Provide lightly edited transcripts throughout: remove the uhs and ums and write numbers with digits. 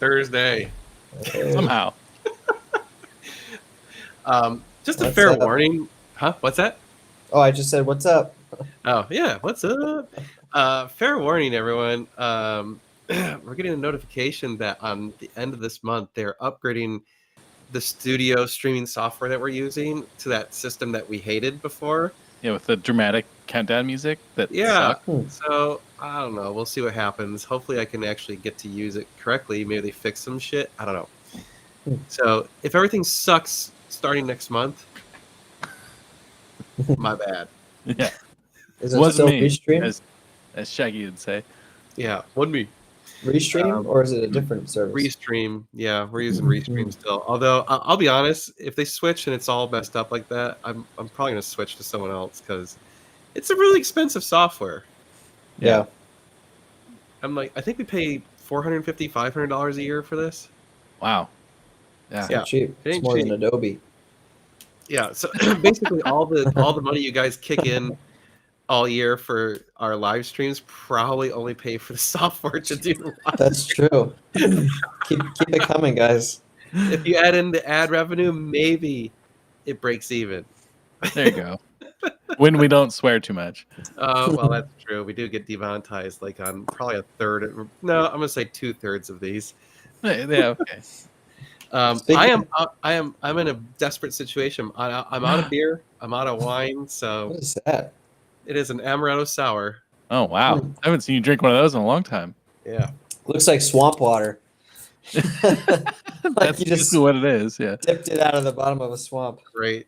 Thursday. Hey, Somehow. Just a What's fair up? warning. Huh? What's that? oh, I just said, what's up? Oh, yeah. What's up? Fair warning, everyone. We're getting a notification that on the end of this month, they're upgrading the studio streaming software that we're using to that system that we hated before. Yeah, with the dramatic countdown music that Yeah. sucked. So, I don't know. We'll see what happens. Hopefully, I can actually get to use it correctly. Maybe they fix some shit. I don't know. So, if everything sucks starting next month, my bad. Yeah. Is it Wasn't still me, Restream? as Shaggy would say. Yeah, wasn't me. Restream, or is it a different service? Restream, yeah, we're using Restream still. Although I'll be honest, if they switch and it's all messed up like that, I'm probably gonna switch to someone else because it's a really expensive software. Yeah. I'm like, I think we pay $450, $500 a year for this. Wow. Yeah. It's Yeah. not cheap. It It's ain't more cheap. than Adobe. Yeah, so basically all the money you guys kick in all year for our live streams probably only pay for the software to do the live. That's true. keep it coming, guys. If you add in the ad revenue, maybe it breaks even. There you go. When we don't swear too much. Well, that's true. We do get demonetized like on probably a third. No, I'm gonna say 2/3 of these. Yeah, okay. Speaking- I'm in a desperate situation. I'm out of beer. I'm out of wine. So What is that? it is an amaretto sour. Oh wow. I haven't seen you drink one of those in a long time. Yeah. Looks like swamp water. That's you just basically what it is, yeah. dipped it out of the bottom of a swamp. Great.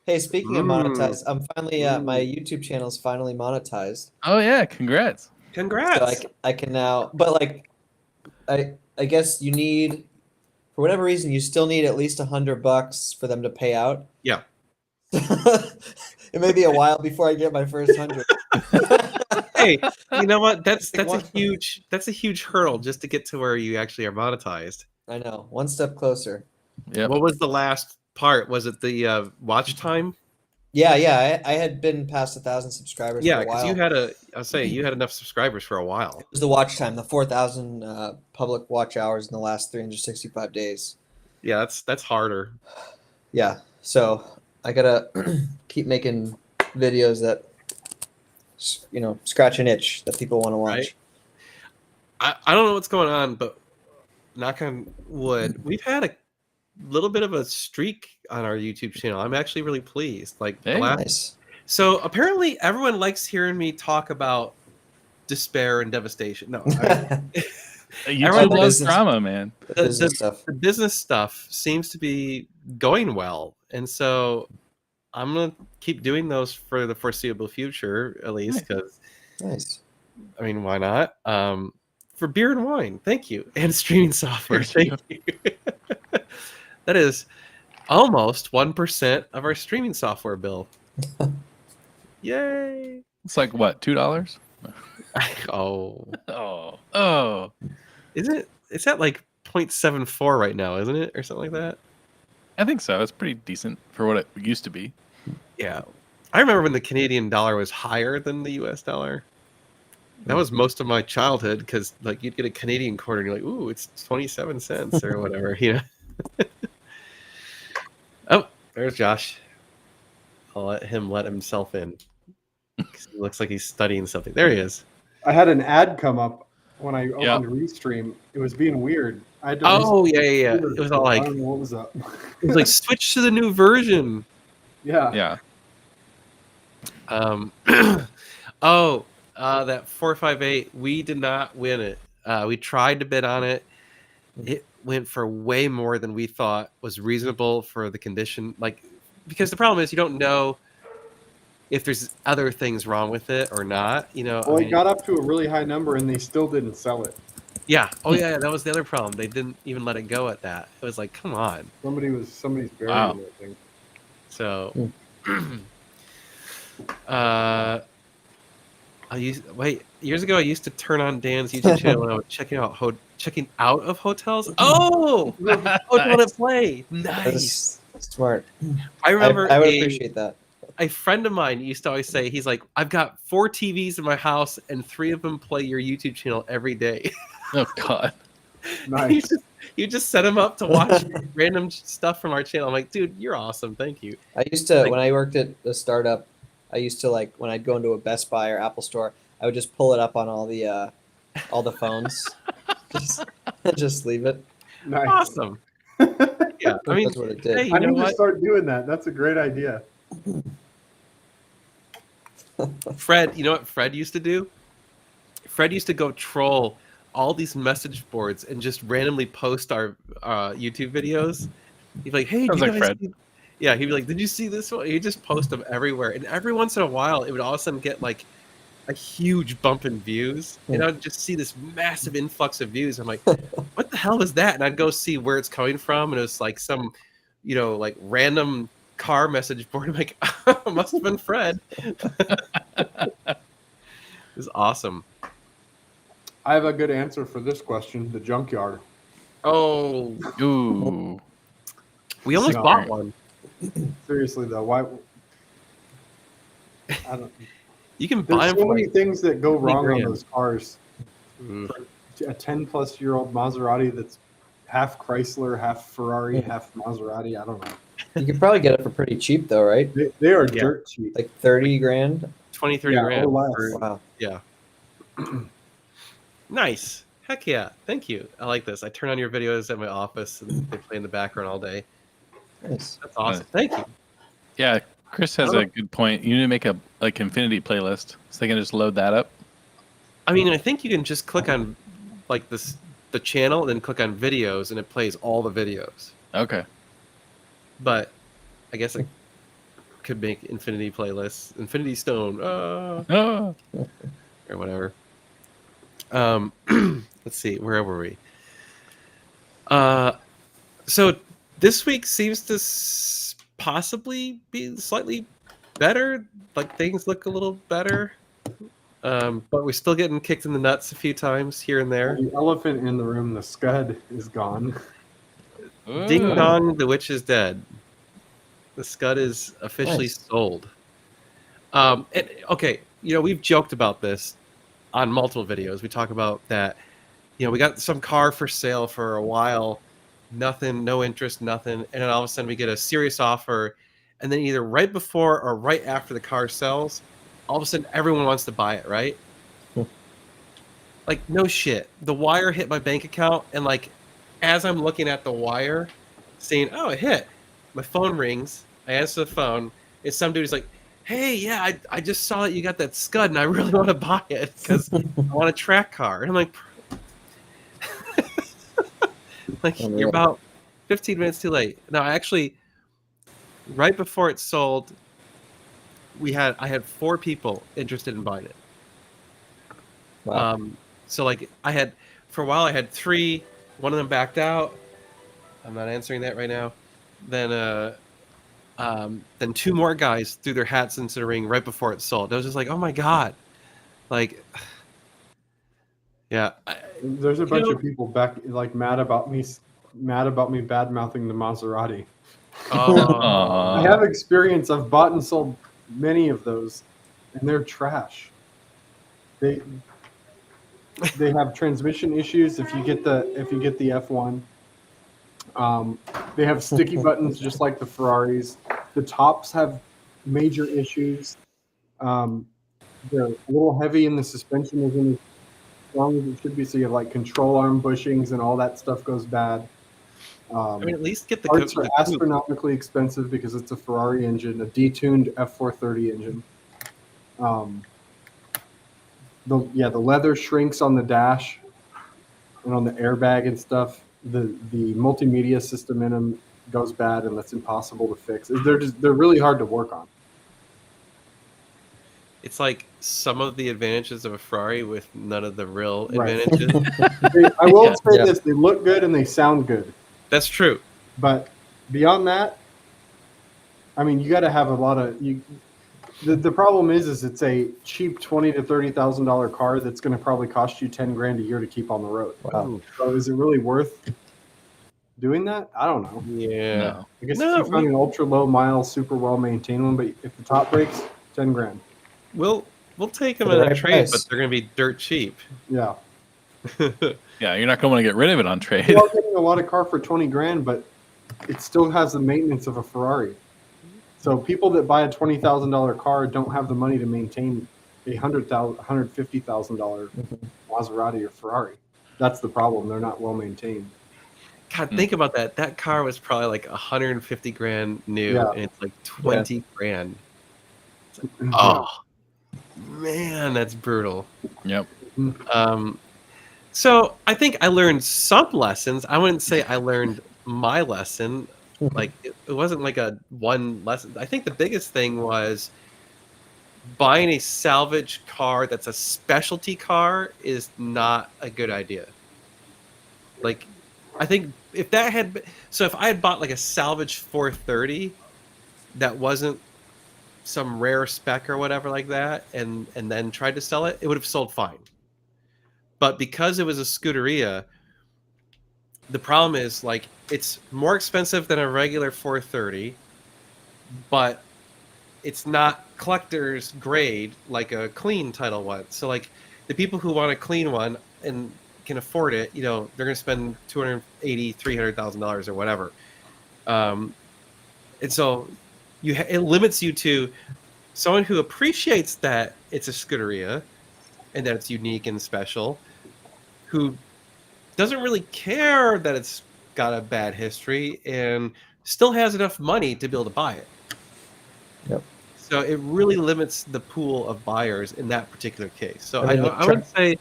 Hey, speaking of Mm. monetized, I'm finally my YouTube channel is finally monetized. Oh yeah, congrats. Congrats. So I can now, but like, I guess you need, for whatever reason, you still need at least $100 for them to pay out. Yeah. It may be a while before I get my first 100. Hey, you know what? That's Like a one- huge hurdle just to get to where you actually are monetized. I know, one step closer. Yep. What was the last part? Was it the watch time? Yeah, I had been past 1,000 subscribers Yeah, for a because while. you had enough subscribers for a while. It was the watch time, the 4,000 public watch hours in the last 365 days. Yeah, that's harder. Yeah, so I gotta keep making videos that, scratch an itch that people want to watch. Right. I don't know what's going on, but knock on wood, we've had a little bit of a streak on our YouTube channel. I'm actually really pleased. Like the Hey. last, Nice. so apparently everyone likes hearing me talk about despair and devastation. No, YouTube Everyone loves business- drama, man. The business stuff. the business stuff seems to be going well, and so I'm gonna keep doing those for the foreseeable future, at least, because Nice. I mean, why not? For beer and wine, thank you, and streaming software, thank you. That is almost 1% of our streaming software bill. Yay! It's like what, $2? Oh, Oh. isn't it? It's at like 0.74 right now, isn't it, or something like that? I think so. It's pretty decent for what it used to be. Yeah, I remember when the Canadian dollar was higher than the U.S. dollar. That was most of my childhood because, like, you'd get a Canadian quarter and you're like, "Ooh, it's 27 cents or whatever," you know. Oh, there's Josh. I'll let him let himself in. 'Cause he looks like he's studying something. There he is. I had an ad come up when I opened Yeah. Restream. It was being weird. I had to Oh restart yeah. the computer, It was so all I like, don't know what was up. it was like switch to the new version. Yeah. Yeah. That 458. We did not win it. We tried to bid on it. It went for way more than we thought was reasonable for the condition. Like, because the problem is you don't know if there's other things wrong with it or not. You know. Well, I it mean, got up to a really high number and they still didn't sell it. yeah. Oh yeah. That was the other problem. They didn't even let it go at that. It was like, come on. Somebody's burying Wow. it, I think. So, years ago I used to turn on Dan's YouTube channel when I was checking out of hotels. Oh, hotel to play, nice. That's smart. I remember I would a appreciate that. friend of mine used to always say, he's like, I've got 4 TVs in my house and 3 of them play your YouTube channel every day. Oh God. You Nice. just you just set him up to watch random stuff from our channel. I'm like, dude, you're awesome. Thank you. I used to Like- when I worked at the startup, I used to like when I'd go into a Best Buy or Apple store, I would just pull it up on all the phones. just leave it. Nice. Awesome. Yeah, I mean, That's what it did. hey, you I know need to what? start doing that. That's a great idea. Fred, you know what Fred used to do? Fred used to go troll all these message boards and just randomly post our YouTube videos. He'd be like, "Hey, Sounds did you like guys Fred. see-" Yeah, he'd be like, "Did you see this one?" He'd just post them everywhere, and every once in a while, it would all of a sudden get like a huge bump in views, and I'd just see this massive influx of views. I'm like, "What the hell is that?" And I'd go see where it's coming from, and it was like some, like random car message board. I'm like, "Must have been Fred." It was awesome. I have a good answer for this question. The junkyard. Oh, Ooh. we almost No. bought one. Seriously though, why? I don't. You can buy There's them so for many like, things that go 20 wrong on grand. those cars. mm, A 10-plus-year-old Maserati that's half Chrysler, half Ferrari, half Maserati. I don't know. You could probably get it for pretty cheap though, right? They are Yeah. dirt cheap. Like 30 grand. 20, 30 Yeah, grand. or less. for- Wow. yeah. Nice. Heck yeah. Thank you. I like this. I turn on your videos at my office and they play in the background all day. Nice. That's awesome. Thank you. Yeah, Chris has a good point. You need to make a like Infinity playlist so they can just load that up. I mean, I think you can just click on like the channel and then click on videos and it plays all the videos. Okay. But I guess I could make Infinity playlists. Infinity Stone. Oh. Or whatever. Let's see, where were we? So this week seems to possibly be slightly better. Like things look a little better, but we're still getting kicked in the nuts a few times here and there. The elephant in the room, the Scud, is gone. Ding Ooh. dong, the witch is dead. The Scud is officially Nice. sold. Okay, we've joked about this on multiple videos. We talk about that. We got some car for sale for a while, nothing, no interest, nothing, and then all of a sudden we get a serious offer, and then either right before or right after the car sells, all of a sudden everyone wants to buy it, right? Like no shit. The wire hit my bank account, and like as I'm looking at the wire, saying, "Oh, it hit," my phone rings. I answer the phone. It's some dude who's like, "Hey, yeah, I just saw that you got that Scud, and I really want to buy it because I want a track car." And I'm like, Unreal. you're about 15 minutes too late. No, actually, right before it sold, I had 4 people interested in buying it. Wow. So like for a while I had 3. One of them backed out. I'm not answering that right now. Then 2 more guys threw their hats into the ring right before it sold. I was just like, oh my god, like, yeah. There's a bunch of people back like mad about me bad mouthing the Maserati. Oh, I have experience. I've bought and sold many of those, and they're trash. They have transmission issues if you get the F1. They have sticky buttons just like the Ferraris. The tops have major issues. They're a little heavy, and the suspension isn't as strong as it should be. So you have like control arm bushings, and all that stuff goes bad. I mean, at least get the Parts coat. are astronomically expensive because it's a Ferrari engine, a detuned F430 engine. The leather shrinks on the dash and on the airbag and stuff. The multimedia system in them goes bad, and that's impossible to fix. They're really hard to work on. It's like some of the advantages of a Ferrari with none of the real Right. advantages. I will Yeah. say Yeah. this: they look good and they sound good. That's true. But beyond that, I mean, you got to have a lot of you. The problem is it's a cheap $20,000 to $30,000 car that's going to probably cost you $10,000 a year to keep on the road. Wow. Ooh, So is it really worth doing that? I don't know. yeah. No. I guess No, if you find an ultra low mile, super well maintained one, but if the top breaks, $10,000. We'll take them For the in a right trade, price. but they're going to be dirt cheap. Yeah. Yeah, you're not going to want to get rid of it on trade. You are getting a lot of car for 20 grand, but it still has the maintenance of a Ferrari. So people that buy a $20,000 car don't have the money to maintain a $150,000 Maserati or Ferrari. That's the problem. They're not well maintained. God, think about that. That car was probably like 150 grand new, Yeah. and it's like 20 grand. It's like, oh man, that's brutal. Yep. So I think I learned some lessons. I wouldn't say I learned my lesson. Like it wasn't like a one lesson. I think the biggest thing was buying a salvage car that's a specialty car is not a good idea. Like, I think if that had been, so if I had bought like a salvage 430 that wasn't some rare spec or whatever like that, and then tried to sell it, it would have sold fine. But because it was a Scuderia, the problem is like it's more expensive than a regular 430, but it's not collector's grade like a clean title one. So like the people who want a clean one and can afford it, you know, they're going to spend $280,000-$300,000 or whatever. And so it limits you to someone who appreciates that it's a Scuderia and that it's unique and special, who doesn't really care that it's got a bad history and still has enough money to be able to buy it. Yep. So it really limits the pool of buyers in that particular case. So I mean, I would say,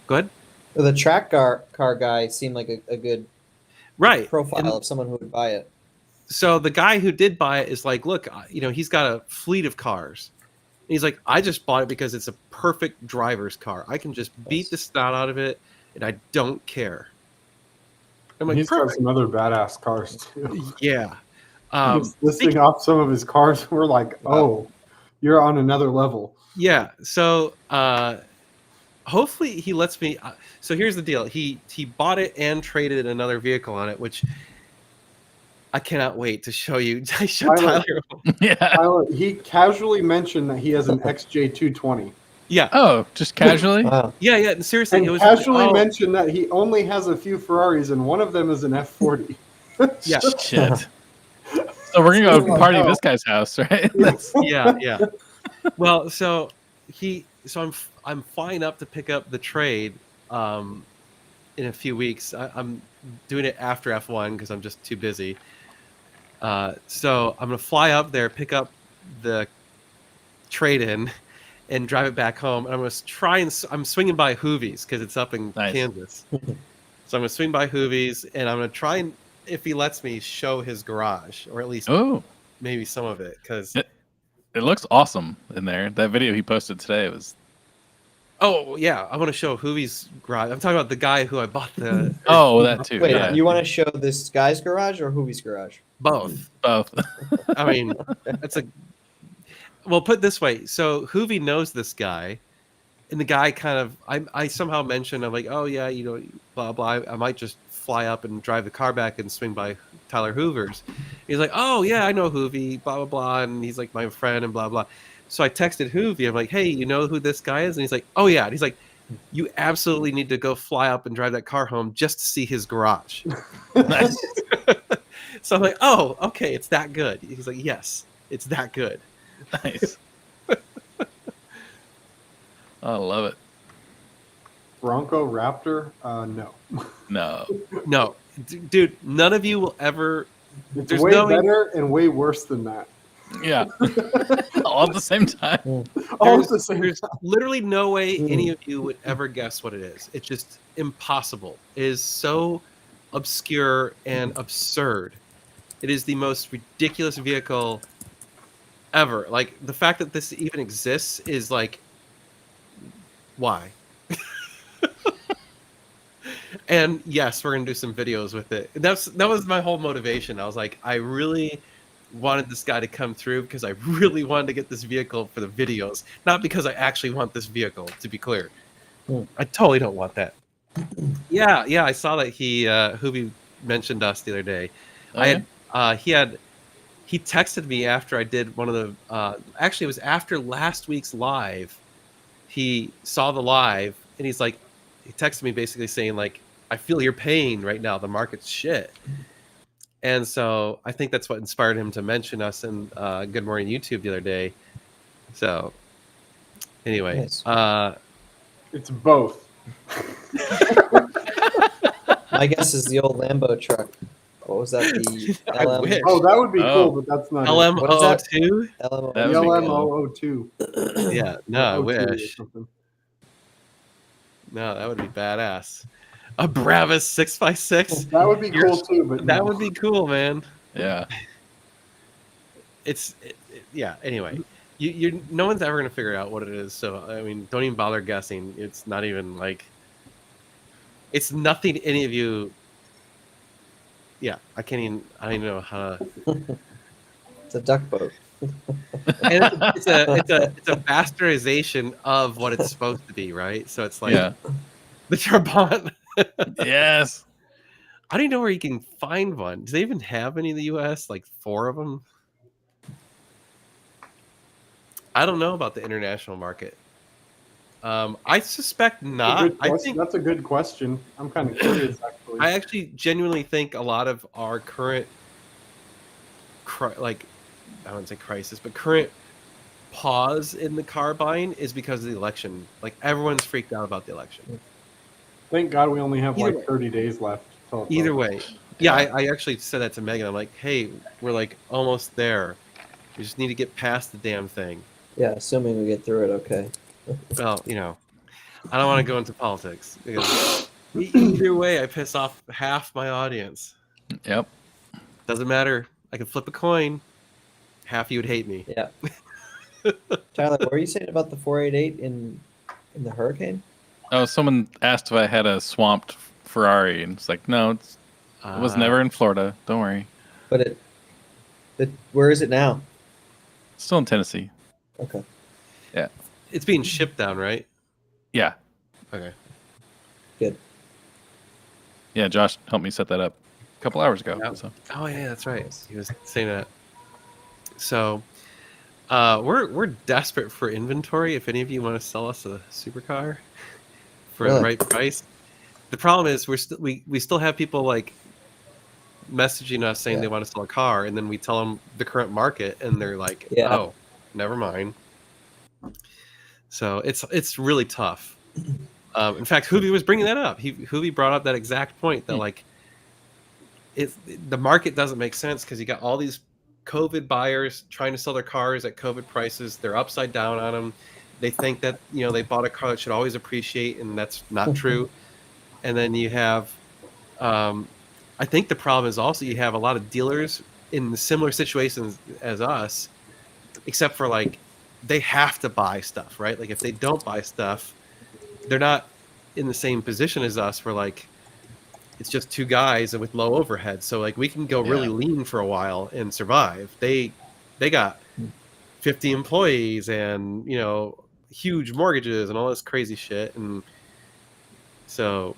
go ahead. The track car guy seemed like a good Right. profile And of someone who would buy it. so the guy who did buy it is like, look, you know, he's got a fleet of cars. And he's like, I just bought it because it's a perfect driver's car. I can just beat the snot out of it, and I don't care. I'm like, He's got perfect. some other badass cars too. Yeah. Just listing off some of his cars, we're like, oh, you're on another level. Yeah. So hopefully he lets me. So here's the deal. He bought it and traded another vehicle on it, which I cannot wait to show you. I showed Tyler. Tyler. Yeah. He casually mentioned that he has an XJ220. Yeah. Oh, just casually? Wow. Yeah. Yeah. And seriously, And it was casually oh, mentioned that he only has a few Ferraris and one of them is an F40. Yeah. Shit. So we're gonna go party at this guy's house, right? That's, Yeah. Yeah. Well, so I'm flying up to pick up the trade in a few weeks. I'm doing it after F1 because I'm just too busy. So I'm gonna fly up there, pick up the trade in, and drive it back home. And I'm gonna try and I'm swinging by Hoovies because it's up in Nice. Kansas. So I'm gonna swing by Hoovies, and I'm gonna try and, if he lets me, show his garage, or at least oh, maybe some of it, because it looks awesome in there. That video he posted today was. oh yeah, I want to show Hoovies garage. I'm talking about the guy who I bought the Oh, that too. Wait, Yeah. you want to show this guy's garage or Hoovy's garage? both. Both. I mean, that's a well, put it this way. So Hoovie knows this guy, and the guy kind of I somehow mentioned, I'm like, oh yeah, you know, blah blah. I might just fly up and drive the car back and swing by Tyler Hoover's. He's like, oh yeah, I know Hoovie, blah blah blah, and he's like my friend and blah blah. So I texted Hoovie. I'm like, hey, you know who this guy is? And he's like, oh yeah. And he's like, you absolutely need to go fly up and drive that car home just to see his garage. Nice. So I'm like, oh, okay, it's that good. He's like, yes, it's that good. Nice. I love it. Bronco Raptor? No. No. No, dude, none of you will ever. It's There's way no- better and way worse than that. Yeah. All at the same time. All at the same There's time. literally no way any of you would ever guess what it is. It's just impossible. It is so obscure and absurd. It is the most ridiculous vehicle ever. Like, the fact that this even exists is like, why? And yes, we're gonna do some videos with it. That was my whole motivation. I was like, I really wanted this guy to come through because I really wanted to get this vehicle for the videos, not because I actually want this vehicle, to be clear. I totally don't want that. Yeah, I saw that he Hoovie mentioned us the other day. Oh, He texted me after I did one of the actually it was after last week's live. He saw the live and he's like, he texted me basically saying like, I feel your pain right now. The market's shit. And so I think that's what inspired him to mention us in Good Morning YouTube the other day. So anyway, Nice. It's both. My guess is the old Lambo truck. What was that? The I LM, wish. Oh, that would be Oh. cool, but that's not it. LM02? LM, That The would be cool. LM002. Yeah, no, I or 02 or wish. something. No, that would be badass. A Bravos 6x6? That would be You're- cool too, but That no. would be cool, man. Yeah. Yeah, anyway. You no one's ever going to figure out what it is. So, I mean, don't even bother guessing. It's not even like, it's nothing any of you. Yeah, I don't even know how to. it's a duck boat. And it's a bastardization of what it's supposed to be, right? So it's like Yeah. the Trabant. Yes. I don't even know where you can find one. Do they even have any in the U.S.? Like 4 of them? I don't know about the international market. I suspect not. That's a good question. I'm kind of curious, actually. I actually genuinely think a lot of our current, I wouldn't say crisis, but current pause in the car buying is because of the election. Like everyone's freaked out about the election. Thank God we only have Either like 30 days left. till it's Either over. way, yeah, I actually said that to Megan. I'm like, hey, we're like almost there. We just need to get past the damn thing. Yeah, assuming we get through it, okay. Well, I don't want to go into politics because either way, I piss off half my audience. Yep. Doesn't matter. I can flip a coin. Half you would hate me. Yeah. Tyler, what were you saying about the 488 in the Hurricane? Oh, someone asked if I had a swamped Ferrari, and it's like, no, it was never in Florida. Don't worry. But where is it now? Still in Tennessee. Okay. It's being shipped down, right? Yeah. Okay. Good. Yeah, Josh helped me set that up a couple hours ago. Yeah. So. Oh yeah, that's right. He was saying that. So, we're desperate for inventory. If any of you want to sell us a supercar for the Really? right price, the problem is we still have people like messaging us saying Yeah. they want to sell a car, and then we tell them the current market, and they're like, Yeah. "Oh, never mind." So it's really tough. In fact, Hoovy was bringing that up. Hoovy brought up that exact point that like, the market doesn't make sense because you got all these COVID buyers trying to sell their cars at COVID prices. They're upside down on them. They think that they bought a car that should always appreciate, and that's not true. And then you have, I think the problem is also you have a lot of dealers in similar situations as us, except for like they have to buy stuff, right? Like if they don't buy stuff, they're not in the same position as us where like it's just 2 guys with low overhead. So like we can go really lean for a while and survive. They got 50 employees and huge mortgages and all this crazy shit, and so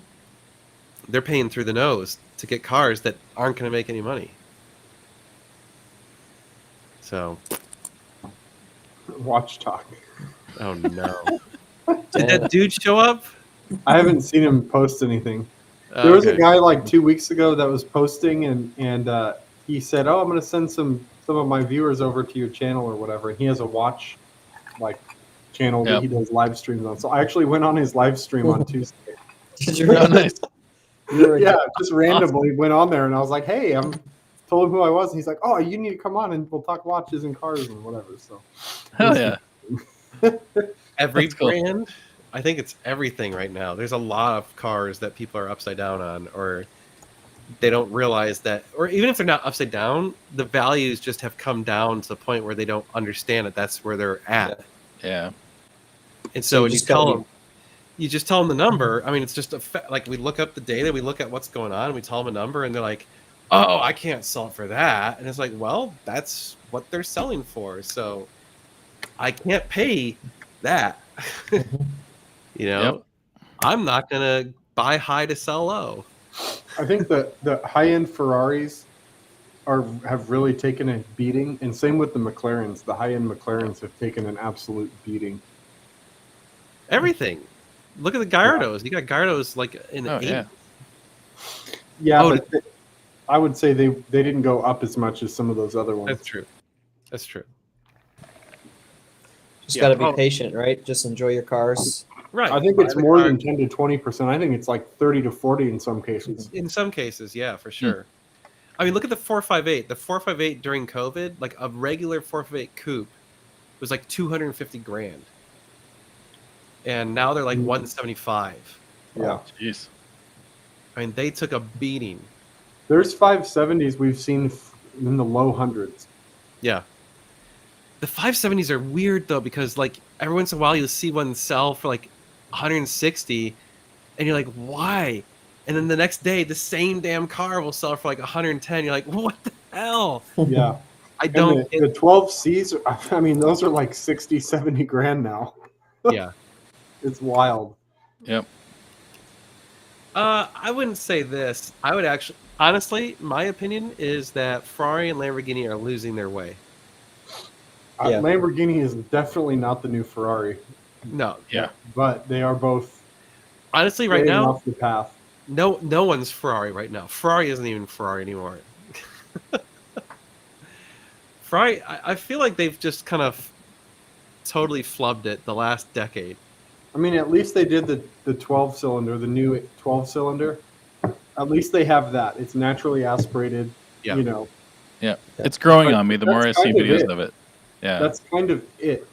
they're paying through the nose to get cars that aren't going to make any money. So Watch talk. oh no. Did that dude show up? I haven't seen him post anything. Oh, There was a okay. guy like 2 weeks ago that was posting, and he said, "Oh, I'm going to send some of my viewers over to your channel or whatever." And he has a watch like channel that he does live streams on. So I actually went on his live stream on Tuesday. Did you Oh, nice. Yeah, just randomly went on there, and I was like, "Hey, told him who I was." And he's like, "Oh, you need to come on and we'll talk watches and cars and whatever." So Hell yeah. Every That's cool. brand, I think it's everything right now. There's a lot of cars that people are upside down on, or they don't realize that, or even if they're not upside down, the values just have come down to the point where they don't understand that that's where they're at. Yeah. And so when you just gotta tell be- them, you just tell them the number. I mean, it's just like we look up the data, we look at what's going on, and we tell them a number, and they're like, "Oh, I can't sell it for that." And it's like, well, that's what they're selling for, so I can't pay that. Yep. I'm not gonna buy high to sell low. I think the high-end Ferraris have really taken a beating, and same with the McLarens. The high-end McLarens have taken an absolute beating. Everything. Look at the Gallardos. You got Gallardos like in the Oh 80s. yeah. Yeah, Oh, but I would say they didn't go up as much as some of those other ones. That's true. That's true. Just Yeah. got to be Oh. patient, right? Just enjoy your cars. Right. I think it's Buy the more car. than 10 to 20%. I think it's like 30 to 40 in some cases. In some cases, yeah, for sure. I mean, look at the 458. The 458 during COVID, like a regular 458 coupe, was like 250 grand, and now they're like 175. Yeah. Jeez. I mean, they took a beating. There's 570s we've seen in the low hundreds. Yeah. The 570s are weird though, because like every once in a while you'll see one sell for like 160, and you're like, why? And then the next day, the same damn car will sell for like 110. You're like, what the hell? Yeah. I don't. And the 12Cs, I mean, those are like 60, 70 grand now. Yeah. It's wild. Yep. I wouldn't say this. I would actually, honestly, my opinion is that Ferrari and Lamborghini are losing their way. Yeah. Lamborghini is definitely not the new Ferrari, No. Yeah. but they are both Honestly, right getting now, off the path. no one's Ferrari right now. Ferrari isn't even Ferrari anymore. Ferrari, I feel like they've just kind of totally flubbed it the last decade. I mean, at least they did the 12-cylinder, the new 12-cylinder. At least they have that. It's naturally aspirated. Yeah. You know, Yeah. It's growing But on me the more I that's see kind of videos it. of it. Yeah. that's kind of it.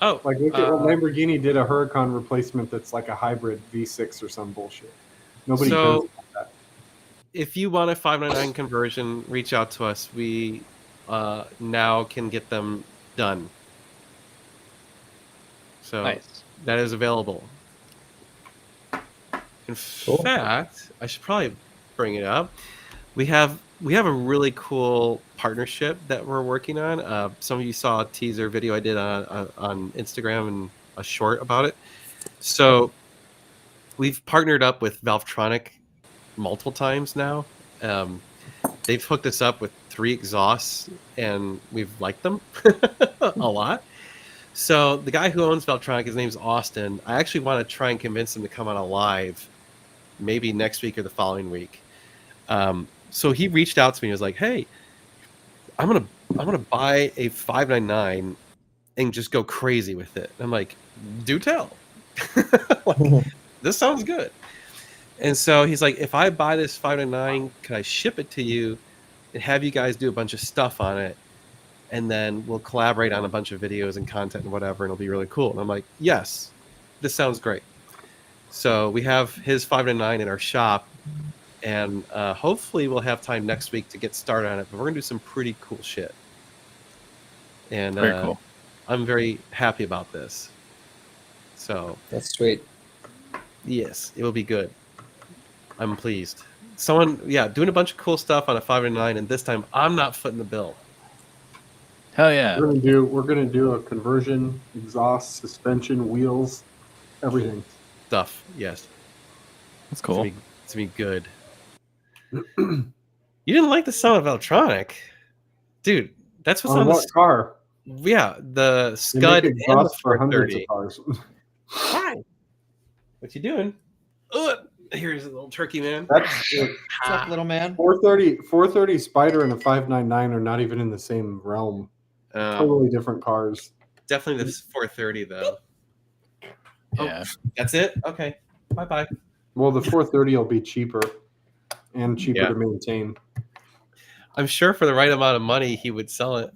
Oh, Like, look at what Lamborghini did a Huracan replacement that's like a hybrid V6 or some bullshit. Nobody So- cares about that. if you want a 599 conversion, reach out to us. We now can get them done. So nice. that is available. In Cool. fact, I should probably bring it up. We have a really cool partnership that we're working on. Some of you saw a teaser video I did on Instagram and a short about it. So we've partnered up with Valvetronic multiple times now. They've hooked us up with 3 exhausts, and we've liked them a lot. So the guy who owns Valvetronic, his name's Austin. I actually want to try and convince him to come on a live, maybe next week or the following week. So he reached out to me and was like, "Hey, I'm gonna buy a 599 and just go crazy with it." I'm like, "Do tell." Like, this sounds good. And so he's like, "If I buy this 599, can I ship it to you and have you guys do a bunch of stuff on it? And then we'll collaborate on a bunch of videos and content and whatever, and it'll be really cool." And I'm like, "Yes, this sounds great." So we have his 599 in our shop, and hopefully we'll have time next week to get started on it. But we're gonna do some pretty cool shit, and Very cool. I'm very happy about this. So That's sweet. yes, it will be good. I'm pleased. Someone, doing a bunch of cool stuff on a 599, and this time I'm not footing the bill. Hell yeah. We're gonna do a conversion, exhaust, suspension, wheels, everything. Stuff, yes. That's cool. It's gonna be good. You didn't like the sound of Valvetronic, dude. That's what's On on what car? the They Scud make and the exhaust for hundreds 430. of cars. Hi. What you doing? Here's a little turkey man. That's What's up, little man? 430 Spider and a 599 are not even in the same realm. Totally different cars. Definitely this 430 though. Yeah. That's it. Okay. Bye bye. Well, the 430 will be cheaper and cheaper Yeah. to maintain. I'm sure for the right amount of money he would sell it.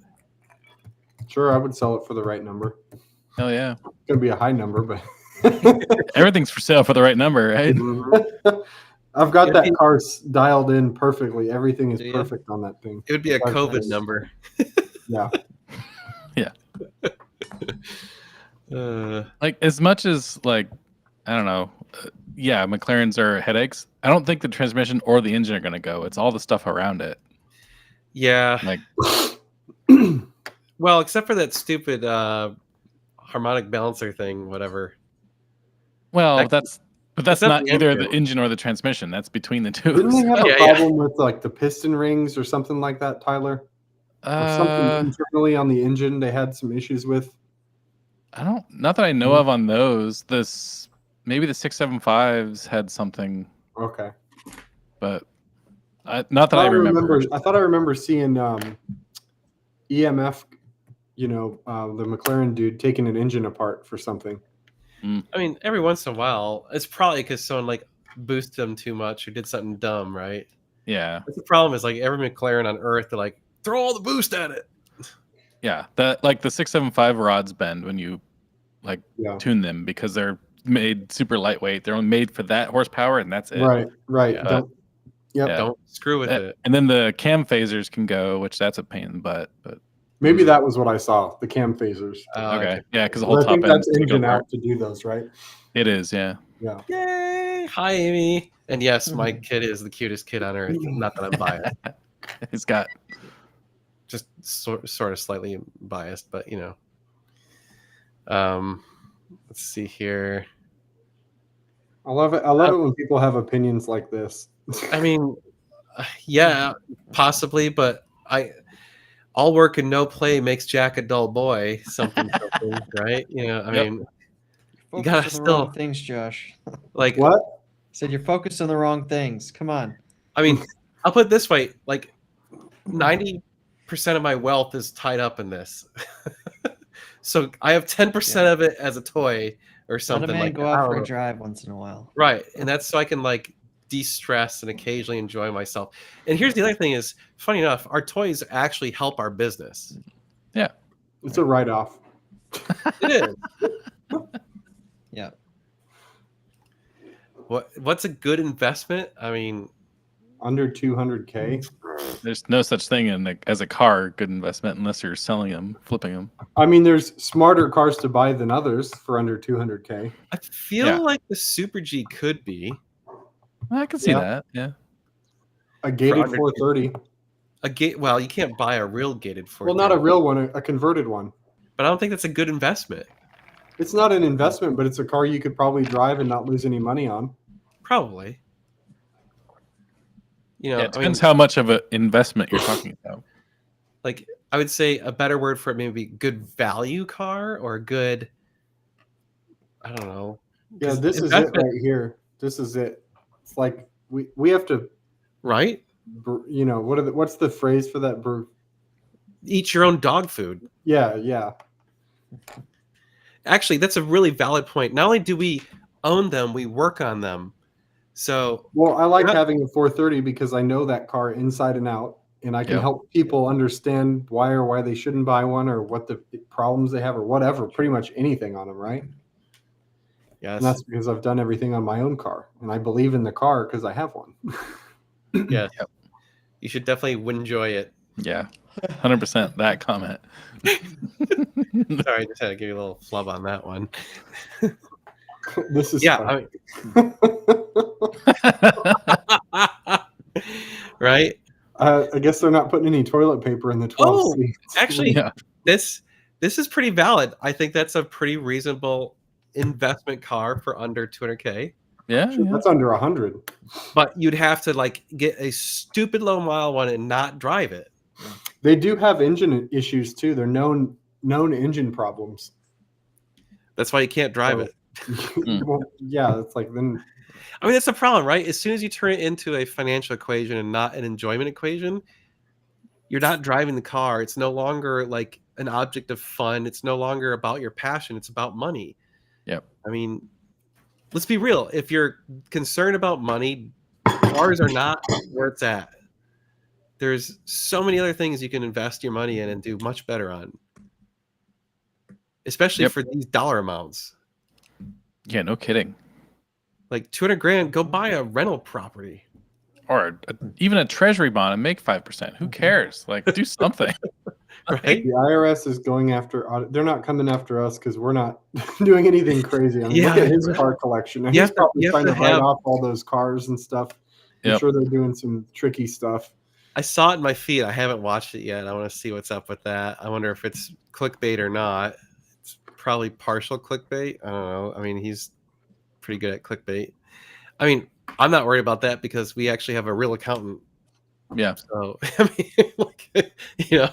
Sure, I would sell it for the right number. Hell yeah. It's gonna be a high number, but Everything's for sale for the right number, right? I've got It'd that be- car dialed in perfectly. Everything is Do you? perfect on that thing. It would be a Okay. COVID number. Yeah. Like as much as like I don't know, yeah, McLarens are headaches. I don't think the transmission or the engine are going to go. It's all the stuff around it. Yeah. Like Well, except for that stupid harmonic balancer thing, whatever. well, That- that's that's not the either engine. the engine or the transmission. That's between the two. Didn't they have a Yeah, yeah. problem with like the piston rings or something like that, Tyler? Or something internally on the engine they had some issues with? I don't. Not that I know of on those. maybe the 675s had something, Okay. but not that I remember. I thought I remember seeing EMF, the McLaren dude taking an engine apart for something. I mean, every once in a while, it's probably because someone like boosted them too much or did something dumb, right? Yeah, But the problem is like every McLaren on Earth, they're like, throw all the boost at it. yeah. That like the 675 rods bend when you like Yeah. tune them because they're made super lightweight. They're only made for that horsepower, and that's it. Right. Yeah. Don't, yep. Yeah. Don't screw with it. And then the cam phasers can go, which that's a pain in the butt. But Maybe that was what I saw. The cam phasers. okay, yeah, because the But whole I top think end. that's engine out to do those, right? It is, yeah. Yeah. Yay! Hi, Amy. And yes, my kid is the cutest kid on earth. Not that I'm biased, It's got just sort of slightly biased, but let's see here. I love it. I love it when people have opinions like this. I mean, yeah, possibly, but all work and no play makes Jack a dull boy. Something, right? I mean, you gotta Focus on the wrong still things, Josh. like. What? Said you're focused on the wrong things. Come on. I mean, I'll put it this way: like 90% of my wealth is tied up in this. So I have 10% of it as a toy or Let something a man like go that. out I for don't a know. drive once in a while. Right, and that's so I can like de-stress and occasionally enjoy myself. And here's the other thing: is funny enough, our toys actually help our business. It's a write-off. It is. Yeah. What's a good investment? I mean, Under 200K. there's no such thing as a car good investment unless you're selling them, flipping them. I mean, there's smarter cars to buy than others for under 200K. I feel Yeah. like the Super G could be I can see Yeah. that. Yeah. A gated under 430. a gate. Well, you can't buy a real gated Ford. Well, not a real one, a converted one. But I don't think that's a good investment. It's not an investment, but it's a car you could probably drive and not lose any money on. Probably. Yeah, it I mean, depends how much of an investment you're talking about. like I would say a better word for it maybe good value car or a good. I don't know. Yeah, 'Cause this is it investment- right here. This is it. It's like we have to, Right? what's the phrase for that? Eat your own dog food. Yeah. Actually, that's a really valid point. Not only do we own them, we work on them. So Well, I like Yeah. having a 430 because I know that car inside and out, and I can Yep. help people understand why they shouldn't buy one or what the problems they have or whatever. Pretty much anything on them, right? yes, And that's because I've done everything on my own car, and I believe in the car because I have one. yes. You should definitely enjoy it. Yeah. 100% that comment. Sorry, I just had to give you a little flub on that one. This is Yeah, funny. Right? I guess they're not putting any toilet paper in the 12 Oh, seats. Actually, Yeah. this is pretty valid. I think that's a pretty reasonable investment car for under 200K. Yeah. Shit, Yeah. that's under 100. But you'd have to like get a stupid low mile one and not drive it. They do have engine issues too. They're known engine problems. That's why you can't drive it. Well, yeah, it's like then I mean, that's the problem, right? As soon as you turn it into a financial equation and not an enjoyment equation, you're not driving the car. It's no longer like an object of fun. It's no longer about your passion. It's about money. Yep. I mean, let's be real. If you're concerned about money, cars are not where it's at. There's so many other things you can invest your money in and do much better on, especially Yep. for these dollar amounts. Yeah, no kidding. Like 200 grand, go buy a rental property. Or even a treasury bond and make 5%. Who cares? Like, do something. Right? the IRS is going after. They're not coming after us because we're not doing anything crazy. I mean, look Yeah. at his car collection. And You he's have to- probably you have trying to to write have- off all those cars and stuff. I'm Yep. sure they're doing some tricky stuff. I saw it in my feed. I haven't watched it yet. I want to see what's up with that. I wonder if it's clickbait or not. It's probably partial clickbait. I don't know. I mean, he's pretty good at clickbait. I mean, I'm not worried about that because we actually have a real accountant. Yeah. So I mean, like, Yeah.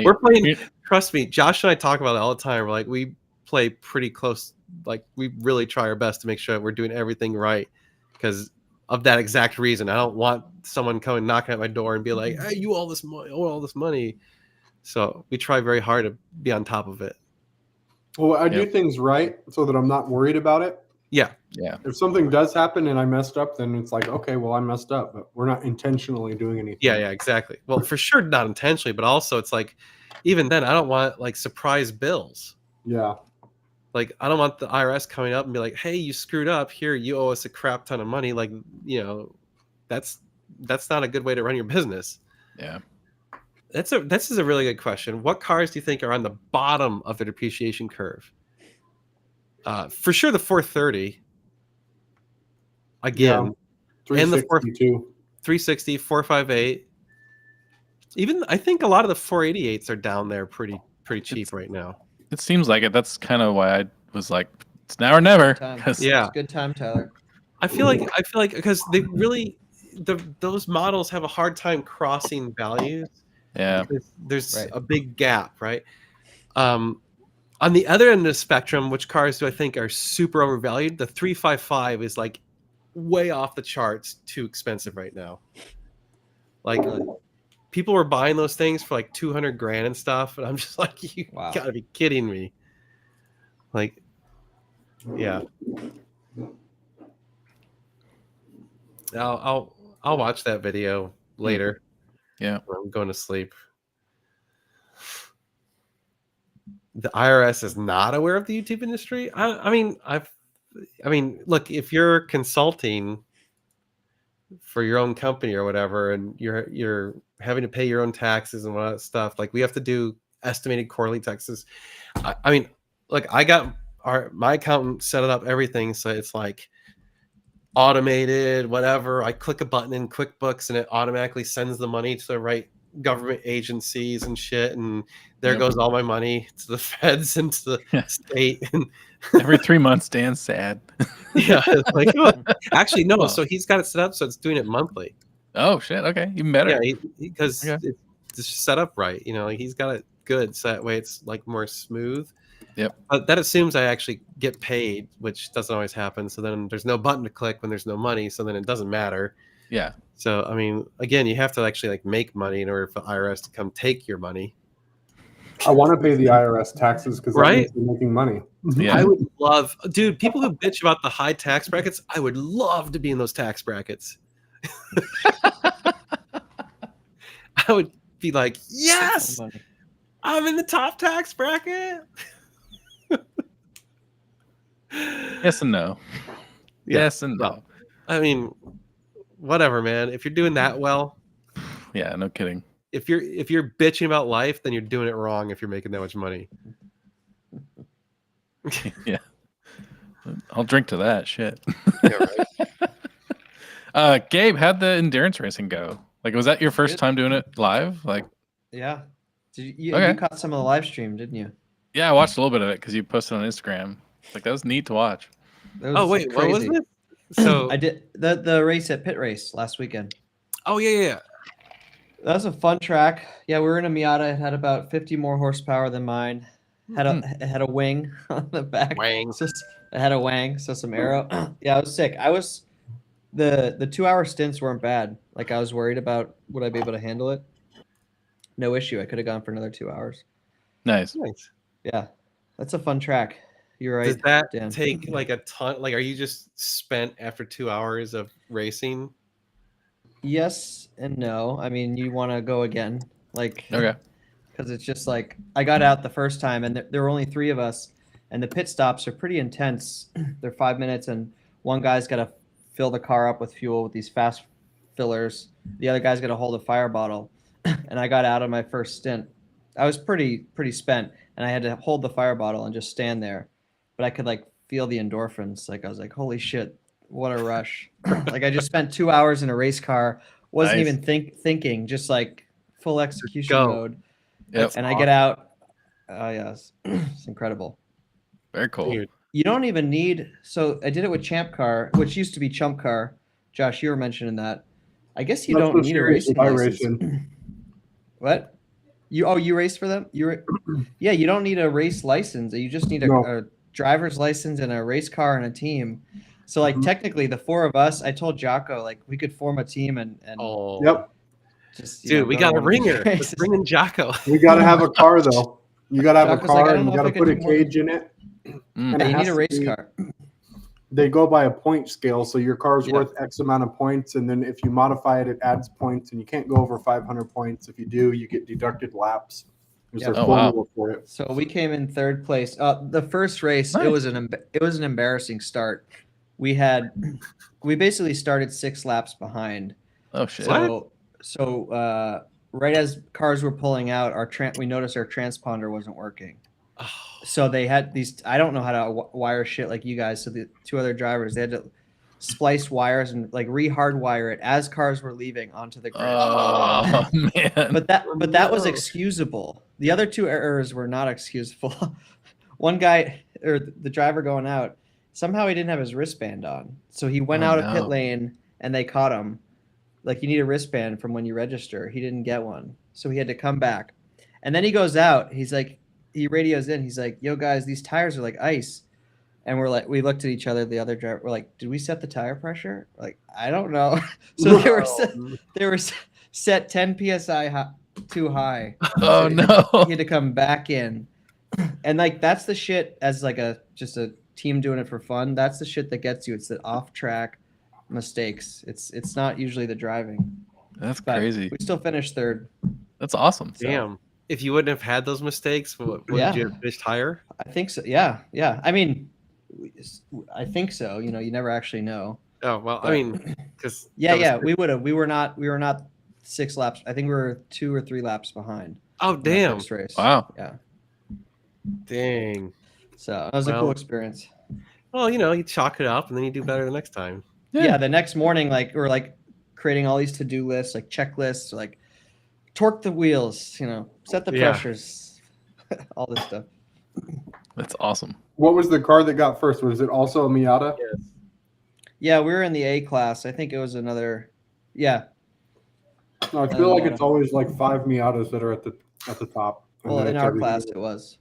we're playing. you- Trust me, Josh and I talk about it all the time. We're like, we play pretty close like we really try our best to make sure that we're doing everything right because of that exact reason. I don't want someone coming knocking at my door and be like, "Hey, you owe all this money." So we try very hard to be on top of it. Well, I do Yep. things right so that I'm not worried about it. Yeah, Yeah. If something does happen and I messed up, then it's like, okay, well, I messed up, but we're not intentionally doing anything. yeah, exactly. Well, for sure, not intentionally, but also it's like, even then, I don't want like surprise bills. Yeah. Like, I don't want the IRS coming up and be like, "Hey, you screwed up. Here, you owe us a crap ton of money." Like, that's not a good way to run your business. Yeah. This is a really good question. What cars do you think are on the bottom of the depreciation curve? For sure, the 430. Again, and the 362. 360, 458. Even I think a lot of the 488s are down there pretty cheap right now. It seems like it. That's kind of why I was like, it's now or never. Time. 'Cause- Yeah. It's a good time, Tyler. I feel like because they really those models have a hard time crossing values. Yeah. There's Right. a big gap, right? On the other end of the spectrum, which cars do I think are super overvalued? The 355 is like way off the charts, too expensive right now. Like people were buying those things for like 200 grand and stuff, and I'm just like, you Wow. gotta be kidding me. Like, yeah. I'll watch that video later. Yeah. When I'm going to sleep. The IRS is not aware of the YouTube industry. I mean, look, if you're consulting for your own company or whatever, and you're having to pay your own taxes and all that stuff, like we have to do estimated quarterly taxes. I mean, look, I got my accountant set it up everything so it's like automated, whatever. I click a button in QuickBooks and it automatically sends the money to the right government agencies and shit, and there Yep. goes all my money to the feds and to the Yeah. state. And Every 3 months, Dan's sad. yeah, it's like actually no. Wow. So he's got it set up so it's doing it monthly. Oh shit. Okay, even better. Yeah, because Okay. it's set up right. Like he's got it good, so that way it's like more smooth. Yep. But that assumes I actually get paid, which doesn't always happen. So then there's no button to click when there's no money. So then it doesn't matter. Yeah. So I mean, again, you have to actually like make money in order for IRS to come take your money. I want to pay the IRS taxes because Right? they're making money. Yeah. I would love, dude. People who bitch about the high tax brackets, I would love to be in those tax brackets. I would be like, yes, I'm in the top tax bracket. Yes and no. Yeah. Yes and no. Well, I mean, whatever, man. If you're doing that well, Yeah. No kidding. if you're bitching about life, then you're doing it wrong. If you're making that much money, Yeah. I'll drink to that shit. yeah, right. Gabe, how'd the endurance racing go? Like, was that your first Good. time doing it live? Like, Yeah. Did you Okay. caught some of the live stream, didn't you? yeah, I watched a little bit of it because you posted on Instagram. Like, that was neat to watch. That Oh was wait, what was crazy. it? So I did the race at Pit Race last weekend. oh yeah. That was a fun track. Yeah, we were in a Miata. It had about 50 more horsepower than mine. It had a wing on the back. Wang. It had a wang, so some arrow. Yeah, I was sick. I was the 2-hour stints weren't bad. Like I was worried about would I be able to handle it. No issue. I could have gone for another 2 hours. Nice. Nice. Yeah, that's a fun track. You're right. Does that Dan. take like a ton? Like, are you just spent after 2 hours of racing? Yes and no. I mean, you want to go again, like Okay. because it's just like I got out the first time, and there were only 3 of us, and the pit stops are pretty intense. They're 5 minutes, and one guy's got to fill the car up with fuel with these fast fillers. The other guy's got to hold a fire bottle, and I got out of my first stint. I was pretty spent, and I had to hold the fire bottle and just stand there, but I could like feel the endorphins. Like I was like, holy shit, what a rush! Like I just spent 2 hours in a race car, wasn't Nice. even thinking, just like full execution Go. mode. Yep. And I get out. Yeah, it's incredible. Very cool. Dude, You don't even need. So I did it with Champ Car, which used to be Chump Car. Josh, you were mentioning that. I guess you That's don't the need a series racing that I license. race in. What? You raced for them? Yeah, you don't need a race license. You just need No. a driver's license and a race car and a team. So like technically the four of us, I told Jocko like we could form a team and Oh, Yep. just dude, we go to got a one of these ringer. Let's races. bring in Jocko. We got to have a car though. You got to have Jocko's a like, I car don't and you know got if to I put could a do more than- cage in it. Mm. And Yeah, it you need has a to race be- car. They go by a point scale, so your car's Yeah. worth X amount of points, and then if you modify it, it adds points, and you can't go over 500 points. If you do, you get deducted laps. There's Yeah. a Oh, wow. formula for it. So we came in third place. The first race, Nice. it was an embarrassing start. We basically started 6 laps behind. Oh shit. So right as cars were pulling out, we noticed our transponder wasn't working. Oh, So they had these. I don't know how to wire shit like you guys. So the 2 other drivers, they had to splice wires and like re-hardwire it as cars were leaving onto the grid. Oh man. But that was No. excusable. The other 2 errors were not excusable. One guy, or the driver going out, somehow he didn't have his wristband on, so he went Oh, out of no. pit lane and they caught him. Like you need a wristband from when you register. He didn't get one, so he had to come back. And then he goes out. He's like, he radios in. He's like, "Yo guys, these tires are like ice." And we're like, we looked at each other. The other driver, we're like, "Did we set the tire pressure?" We're like, I don't know. So they were set 10 psi too high. Oh He no. had to come back in, and like that's the shit as like just a team doing it for fun. That's the shit that gets you. It's the off track mistakes. It's not usually the driving. That's But crazy. we still finished third. That's awesome. So, damn. If you wouldn't have had those mistakes, would Yeah. you have finished higher? I think so. Yeah. I mean, I think so. You never actually know. Oh well, I But- mean, because Yeah. We would have. We were not 6 laps. I think we were 2 or 3 laps behind. Oh in that damn! first race. Wow. Yeah. Dang. So it was a Well, cool experience. Well, you chalk it up and then you do better the next time. Yeah. The next morning, like we're like creating all these to-do lists, like checklists, like torque the wheels, set the Yeah. pressures, all this stuff. That's awesome. What was the car that got first? Was it also a Miata? Yeah, we were in the A class. I think it was another. Yeah. No, I feel like it's always like 5 Miatas that are at the top. and Well, then in it's our everything class, else. it was.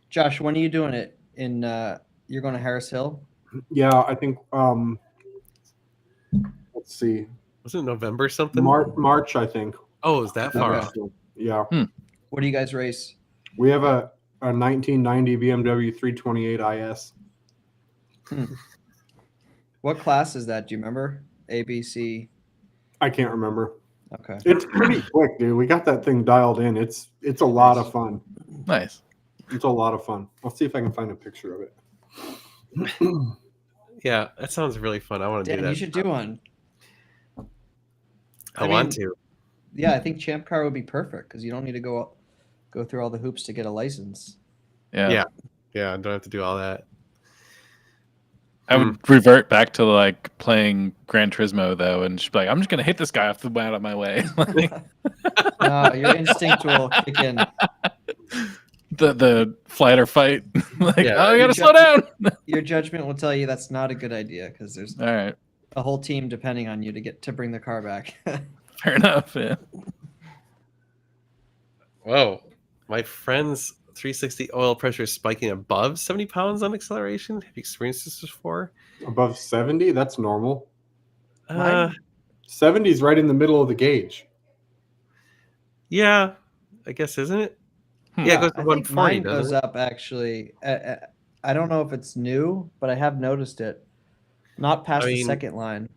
Josh, when are you doing it? You're going to Harris Hill? Yeah, I think. Let's see, Was it November something? March, I think. Oh, is that far? Okay. off? Yeah, What do you guys race? we have a 1990 BMW 328 IS. What class is that? Do you remember? A, B, C. I can't remember. Okay. It's pretty quick, dude. We got that thing dialed in. It's a lot of fun. Nice. It's a lot of fun. I'll see if I can find a picture of it. Yeah, that sounds really fun. I want to do Dan, that. you should do one. I I want mean- to. Yeah, I think Champ Car would be perfect because you don't need to go through all the hoops to get a license. Yeah. Yeah. Yeah, I don't have to do all that. I would revert back to like playing Gran Turismo though, and just be like, I'm just gonna hit this guy off the out of my way. Like, Your instinct will kick in. the flight or fight. Like, Yeah. oh, you gotta You slow down. Your judgment will tell you that's not a good idea because there's All right. a whole team depending on you to bring the car back. Fair enough. Yeah. Whoa. My friend's 360 oil pressure is spiking above 70 pounds on acceleration. Have you experienced this before? Above 70, that's normal. Uh, 70 is right in the middle of the gauge. yeah, I guess, isn't it? Hmm. Yeah, it goes to I think 140, mine doesn't goes it? up actually. I don't know if it's new, but I have noticed it. Not past I the mean- second line.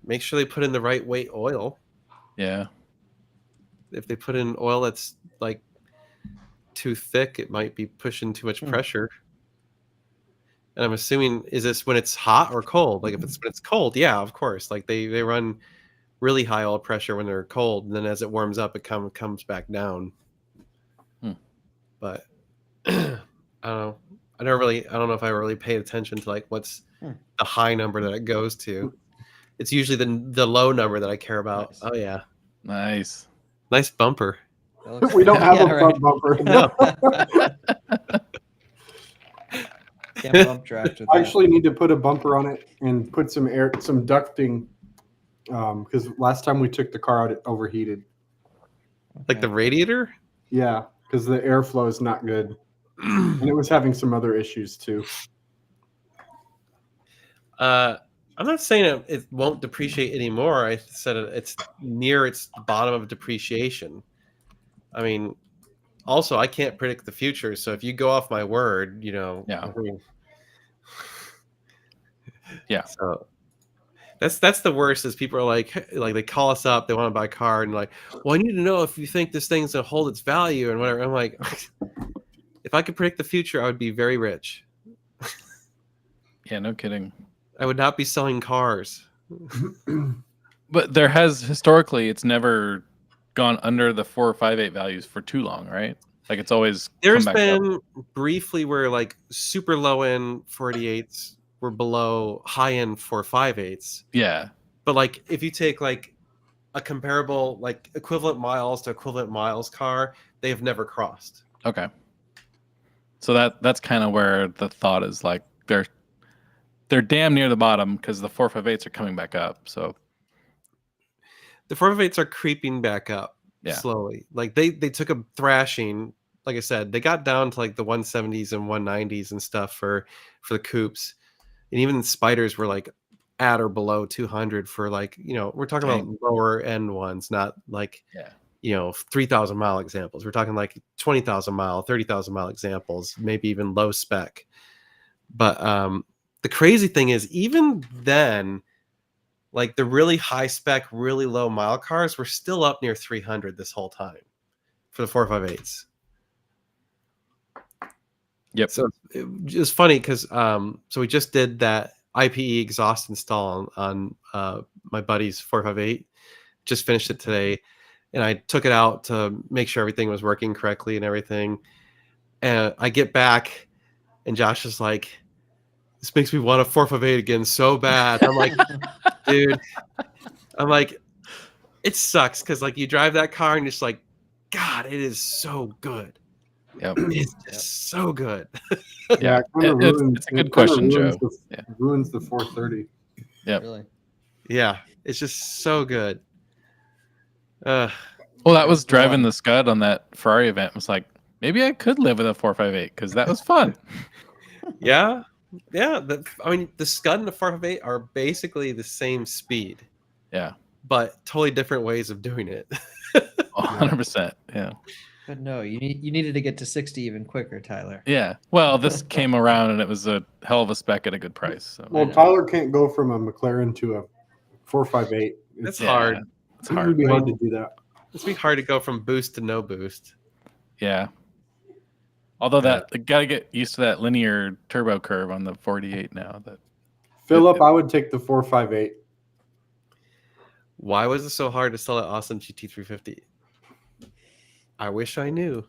Make sure they put in the right weight oil. Yeah. If they put in oil that's like too thick, it might be pushing too much pressure. And I'm assuming, is this when it's hot or cold? Like if it's when it's cold, yeah, of course. Like they run really high oil pressure when they're cold, and then as it warms up, it comes back down. Hmm. But I don't know. I don't know if I really paid attention to like what's the high number that it goes to. It's usually the low number that I care about. Nice. Oh yeah, Nice. nice bumper. That looks- We don't have Yeah, a front right. bumper. Can't bump draft with I that. actually need to put a bumper on it and put some ducting because last time we took the car out, it overheated. Like the radiator. Yeah, because the airflow is not good. And it was having some other issues too. I'm not saying it won't depreciate anymore. I said it's near its bottom of depreciation. I mean, also I can't predict the future, so if you go off my word, Yeah. I mean, Yeah. So that's the worst. Is people are like they call us up, they want to buy a car, and like, well, I need to know if you think this thing's gonna hold its value and whatever. I'm like, if I could predict the future, I would be very rich. Yeah, no kidding. I would not be selling cars. But there has historically, it's never gone under the 458 values for too long, right? Like it's always There's come back up. been briefly where like super low end 488s were below high end 458s. Yeah. But like if you take like a comparable like equivalent miles to equivalent miles car, they have never crossed. Okay. So that's kind of where the thought is like they're damn near the bottom because the 458s are coming back up. So The 458s are creeping back up slowly. Like they took a thrashing. Like I said, they got down to like the 170s and 190s and stuff for the coupes, and even the spiders were like at or below 200 for like we're talking about lower end ones, not like 3,000 mile examples. We're talking like 20,000 mile, 30,000 mile examples, maybe even low spec. But the crazy thing is, even then, like the really high spec, really low mile cars were still up near 300 this whole time for the 458s. Yep. So it was funny because so we just did that IPE exhaust install on my buddy's 458. Just finished it today, and I took it out to make sure everything was working correctly and everything. And I get back, and Josh is like, "This makes me want a 458 again so bad." I'm like, dude, it sucks because like you drive that car and you're just like, God, it is so good. Yep. It's just so good. Yeah, It's a good question, Joe. Ruins the 430. Yep. Really. Yeah, it's just so good. Well, that was driving the Scud on that Ferrari event. It was like, maybe I could live with a 458 because that was fun. Yeah. I mean, the Scud and the 458 are basically the same speed. Yeah. But totally different ways of doing it. 100%. Yeah. But no, you needed to get to 60 even quicker, Tyler. Yeah. Well, this came around and it was a hell of a spec at a good price. So. Well, Tyler can't go from a McLaren to a 458. That's hard. It's It hard. would be hard to do that. It's be hard to go from boost to no boost. Yeah. Although gotta get used to that linear turbo curve on the 48 now. Philip, I would take the 458. Why was it so hard to sell that awesome GT350? I wish I knew.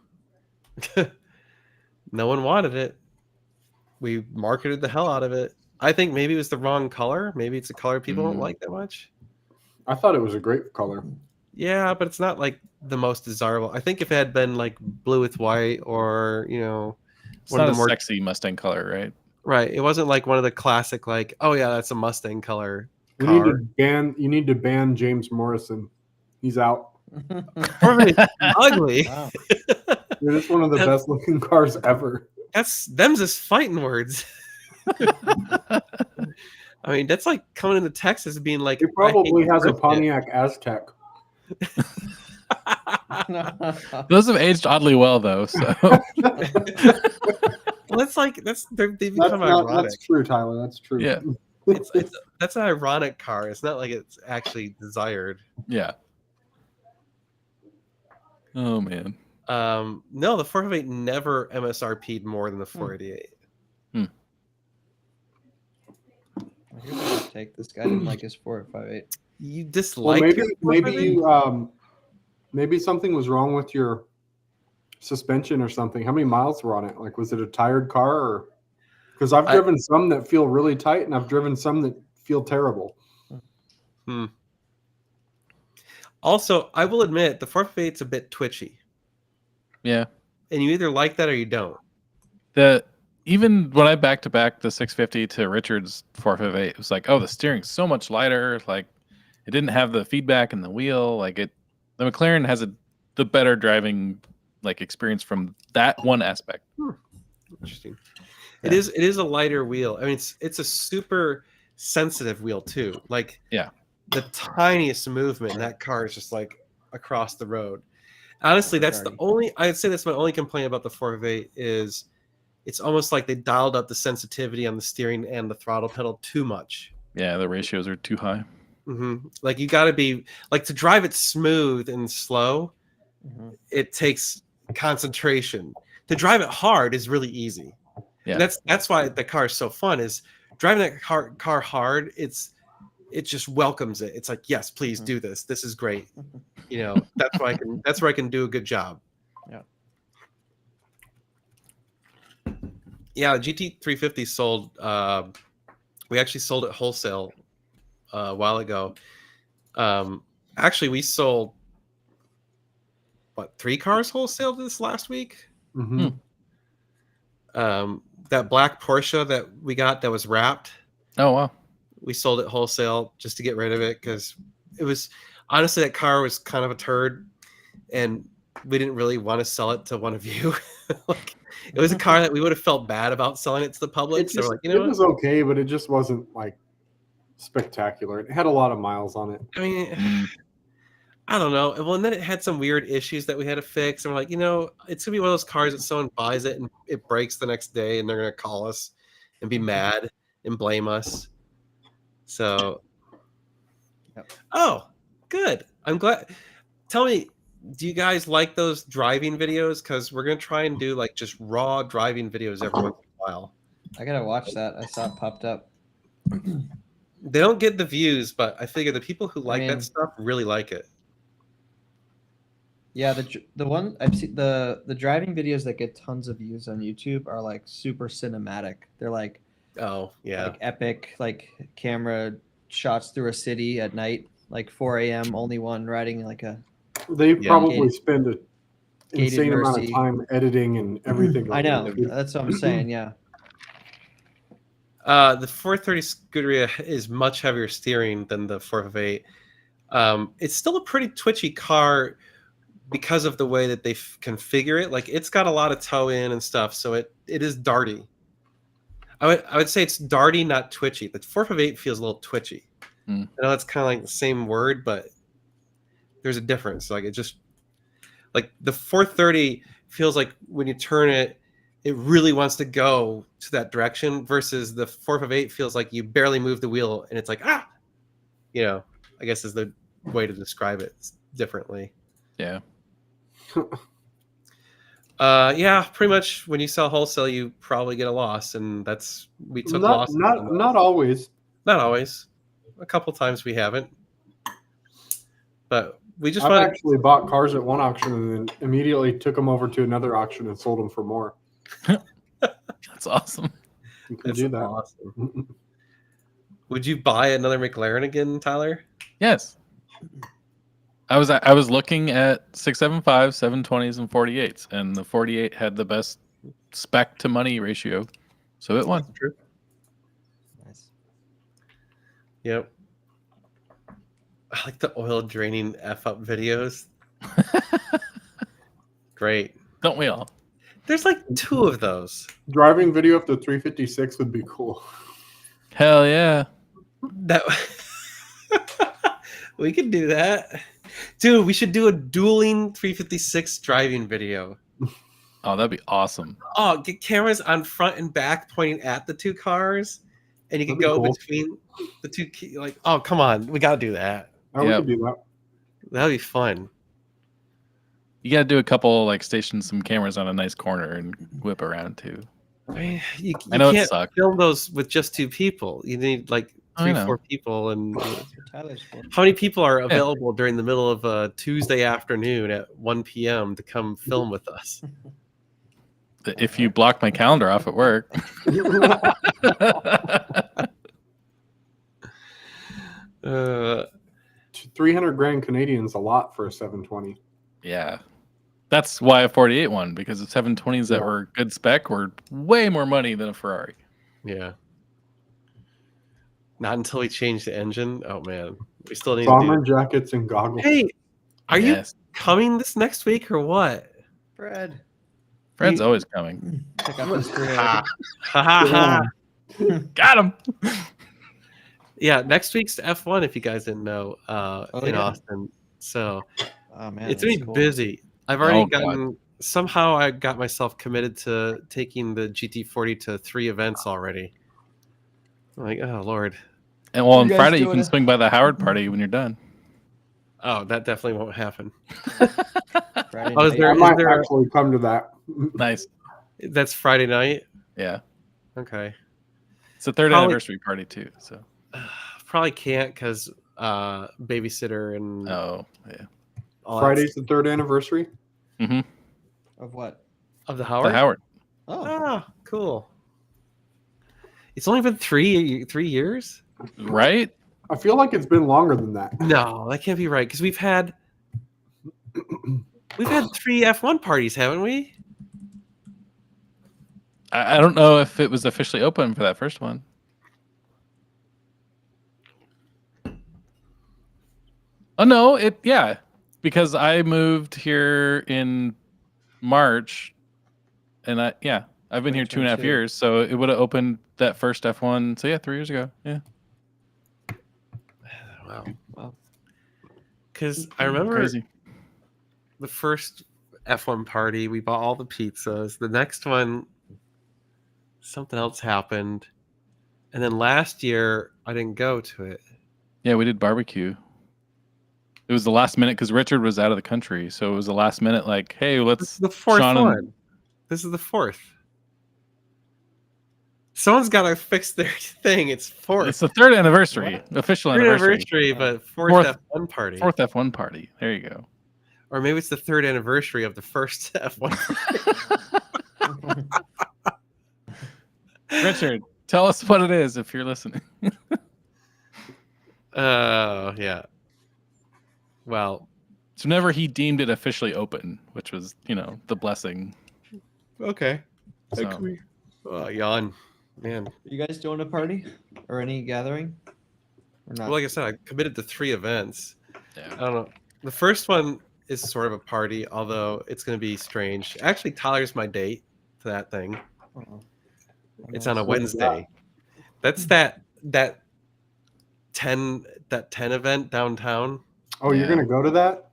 No one wanted it. We marketed the hell out of it. I think maybe it was the wrong color. Maybe it's a color people don't like that much. I thought it was a great color. Yeah, but it's not like the most desirable. I think if it had been like blue with white or, It's not a sexy Mustang color, right? Right. It wasn't like one of the classic, like, oh yeah, that's a Mustang color You car. need to ban James Morrison. He's out. Ugly. Wow. Dude, it's one of the best looking cars ever. Them's just fighting words. I mean, that's like coming into Texas and being like, He probably has a brisket. Pontiac Aztec. Those have aged oddly well, though. So Well, they've become ironic. That's true, Tyler. That's true. yeah, That's an ironic car. It's not like it's actually desired. yeah. Oh man. No, the 458 never MSRP'd more than the 488. Here's a hot take. This guy didn't like his 458. You Well, dislike maybe it? maybe something was wrong with your suspension or something. How many miles were on it? Like, was it a tired car? Or because I've driven some that feel really tight, and I've driven some that feel terrible. Also, I will admit the 458's a bit twitchy, Yeah. and you either like that or you don't. Even when I back to back the 650 to Richard's 458, it was like, oh, the steering's so much lighter. Like, it didn't have the feedback in the wheel. Like the McLaren has the better driving like experience from that one aspect. Interesting. Yeah. It is a lighter wheel. I mean, it's a super sensitive wheel too. Like Yeah. the tiniest movement, and that car is just like across the road. Honestly, Super that's the darty. only. I'd say that's my only complaint about the 458 is it's almost like they dialed up the sensitivity on the steering and the throttle pedal too much. Yeah, the ratios are too high. Like you got to be like to drive it smooth and slow. Mhm. It takes concentration. To drive it hard is really easy. Yeah. And that's why the car is so fun. Is driving that car hard. It just welcomes it. It's like, yes, please Mhm. do this. This is great. You know, that's where I can do a good job. Yeah. Yeah, GT350 sold. We actually sold it wholesale a while ago. Actually, we sold 3 cars wholesale this last week. Mm-hmm. That black Porsche that we got that was wrapped, Oh wow. we sold it wholesale just to get rid of it because it was honestly that car was kind of a turd, and we didn't really want to sell it to one of you. Like, it was a car that we would have felt bad about selling it to the public. It, So we're just, like, you know it what? was okay, but it just wasn't like spectacular. It had a lot of miles on it. I mean, Mm. I don't know. Well, and then it had some weird issues that we had to fix. And we're like, you know, it's gonna be one of those cars that someone buys it and it breaks the next day, and they're gonna call us and be mad and blame us. So, Yep. oh, good. I'm glad. Tell me, do you guys like those driving videos? Because we're gonna try and do like just raw driving videos every once in a while. I gotta watch that. I saw it popped up. They don't get the views, but I figure the people who like mean- that stuff really like it. Yeah, the one I've seen the driving videos that get tons of views on YouTube are like super cinematic. They're like Oh, yeah. like epic, like camera shots through a city at night, like 4 a.m. Only one riding like a. They Yeah. probably Gated- spend an Gated insane amount of Mercy. time editing and everything. I know. over it. That's what I'm saying. Yeah. The 430 Scuderia is much heavier steering than the 458. It's still a pretty twitchy car because of the way that they configure it. Like it's got a lot of toe in and stuff, so it is darty. I would say it's darty, not twitchy. The 458 feels a little twitchy. Mm. I know it's kind of like the same word, but there's a difference. Like it just like the 430 feels like when you turn it, it really wants to go to that direction versus the 458 feels like you barely move the wheel and it's like, ah, you know, I guess is the way to describe it differently. Yeah. Yeah, pretty much when you sell wholesale, you probably get a loss. And we took not, losses. not always. Not always. A couple times we haven't. But we just I've want actually bought cars at one auction and then immediately took them over to another auction and sold them for more. That's awesome. You can do that. awesome. Would you buy another McLaren again, Tyler? Yes. I was looking at 675, 720s, and 48s, and the 48 had the best spec to money ratio, so it won. True. Nice. Yep. I like the oil draining F up videos. Great. Don't we all? There's like 2 of those. Driving video of the 356 would be cool. Hell yeah. That we could do that. Dude, we should do a dueling 356 driving video. Oh, that'd be awesome. Oh, get cameras on front and back pointing at the 2 cars, and you can That'd be go cool. between the 2 like, oh, come on. We got to do that. Oh, we Yep. could do that. That'd be fun. You got to do a couple, like, station some cameras on a nice corner and whip around too. I mean, you I know it can't sucks. film those with just 2 people. You need like I 3, know. 4 people. And Tyler's cool. how many people are available during the middle of a Tuesday afternoon at 1 p.m. to come film with us? If you block my calendar off at work. 300 grand Canadian's a lot for a 720. Yeah. That's why a 48 won, because the 720s that Yeah. were good spec were way more money than a Ferrari. Yeah. Not until we change the engine. Oh man, we still need to Bomber jackets and goggles. do. Hey, are you Yes. coming this next week or what? Fred. Fred's always coming. Pick up his career. Ha ha ha. Got him. Yeah, next week's F1, if you guys didn't know, in yeah. Austin. So Oh man, it's that's gonna be cool. busy. I've already Oh, God. gotten somehow I got myself committed to taking the GT40 to 3 events already. I'm like, oh Lord. And well, You on guys Friday you doing can it? swing by the Howard party when you're done. Oh, that definitely won't happen. Friday Oh, is night. there- I might there- actually come to that. Nice. That's Friday night. Yeah. Okay. It's the third Probably- anniversary party too. So. Probably can't because babysitter and Oh yeah. all that Friday's the 3rd anniversary. Mm-hmm. Of what? of the The Howard. Howard. Oh, Ah, cool. It's only been 3 years. Right? I feel like it's been longer than that. No, that can't be right because we've had 3 F1 parties, haven't we? I don't know if it was officially open for that first one. Oh no, yeah. Because I moved here in March and I've been here 2.5 2022. years, so it would have opened that first F1. So yeah, 3 years ago. Yeah. Wow. Wow. Because I remember Crazy. the first F1 party, we bought all the pizzas. The next one, something else happened. And then last year, I didn't go to it. Yeah, we did barbecue. It was the last minute because Richard was out of the country, so it was the last minute. Like, hey, This let's. is the 4th Sean and- one. This is the 4th. Someone's got to fix their thing. It's 4th. It's the third anniversary, official Third anniversary. but fourth Fourth- F1 party. Fourth F1 party. There you go. Or maybe it's the 3rd anniversary of the first F1. Richard, tell us what it is if you're listening. Oh, yeah. Well, So whenever he deemed it officially open, which was, the blessing. okay. So, Oh, yawn. Man. you guys doing a party or any gathering? Or not? Well, like I said, I committed to 3 events. yeah. I don't know. The first one is sort of a party, although it's going to be strange. Actually, Tyler's my date to that thing. Oh. It's on a What is Wednesday. That's that 10 event downtown. Oh, you're Yeah. gonna go to that?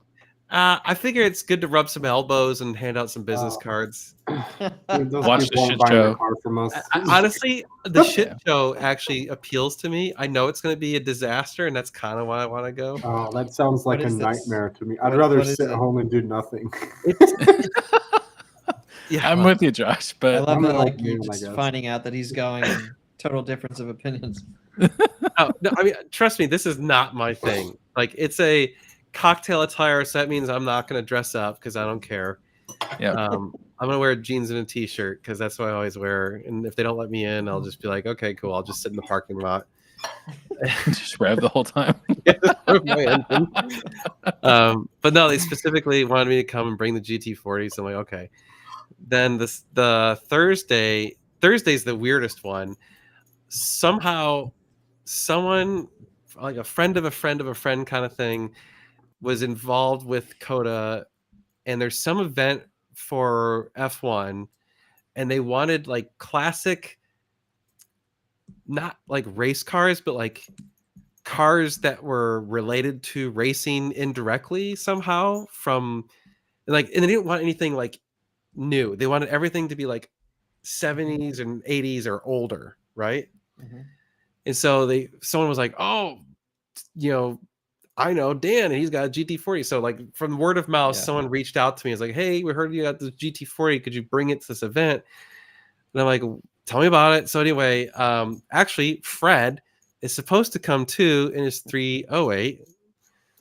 I figure it's good to rub some elbows and hand out some business Oh. cards. Dude, those Watch the people won't shit buy their show. car from us. Honestly, the shit Yeah. show actually appeals to me. I know it's going to be a disaster, and that's kind of why I want to go. Oh, that sounds like What a is this? nightmare to me. I'd What- rather what is sit it? at home and do nothing. Yeah, I'm with you, Josh, I but love I'm that, an like old you man, I just guess. finding out that he's going. And total difference of opinions. oh, no, I mean, trust me, this is not my thing. Like, it's a cocktail attire, so that means I'm not going to dress up because I don't care. Yeah. I'm going to wear jeans and a t-shirt because that's what I always wear. And if they don't let me in, I'll just be like, okay, cool. I'll just sit in the parking lot. just rev the whole time. But no, they specifically wanted me to come and bring the GT40. So I'm like, okay. Then the Thursday's the weirdest one. Somehow, someone like a friend of a friend of a friend kind of thing was involved with Coda, and there's some event for F1, and they wanted like classic, not like race cars, but like cars that were related to racing indirectly somehow and they didn't want anything like new. They wanted everything to be like 70s and 80s or older, right? Mhm. And so someone was like, oh, I know Dan, and he's got a GT40. So like from word of mouth, Yeah. someone reached out to me. It's like, hey, we heard you got the GT40. Could you bring it to this event? And I'm like, tell me about it. So anyway, actually, Fred is supposed to come too in his 308.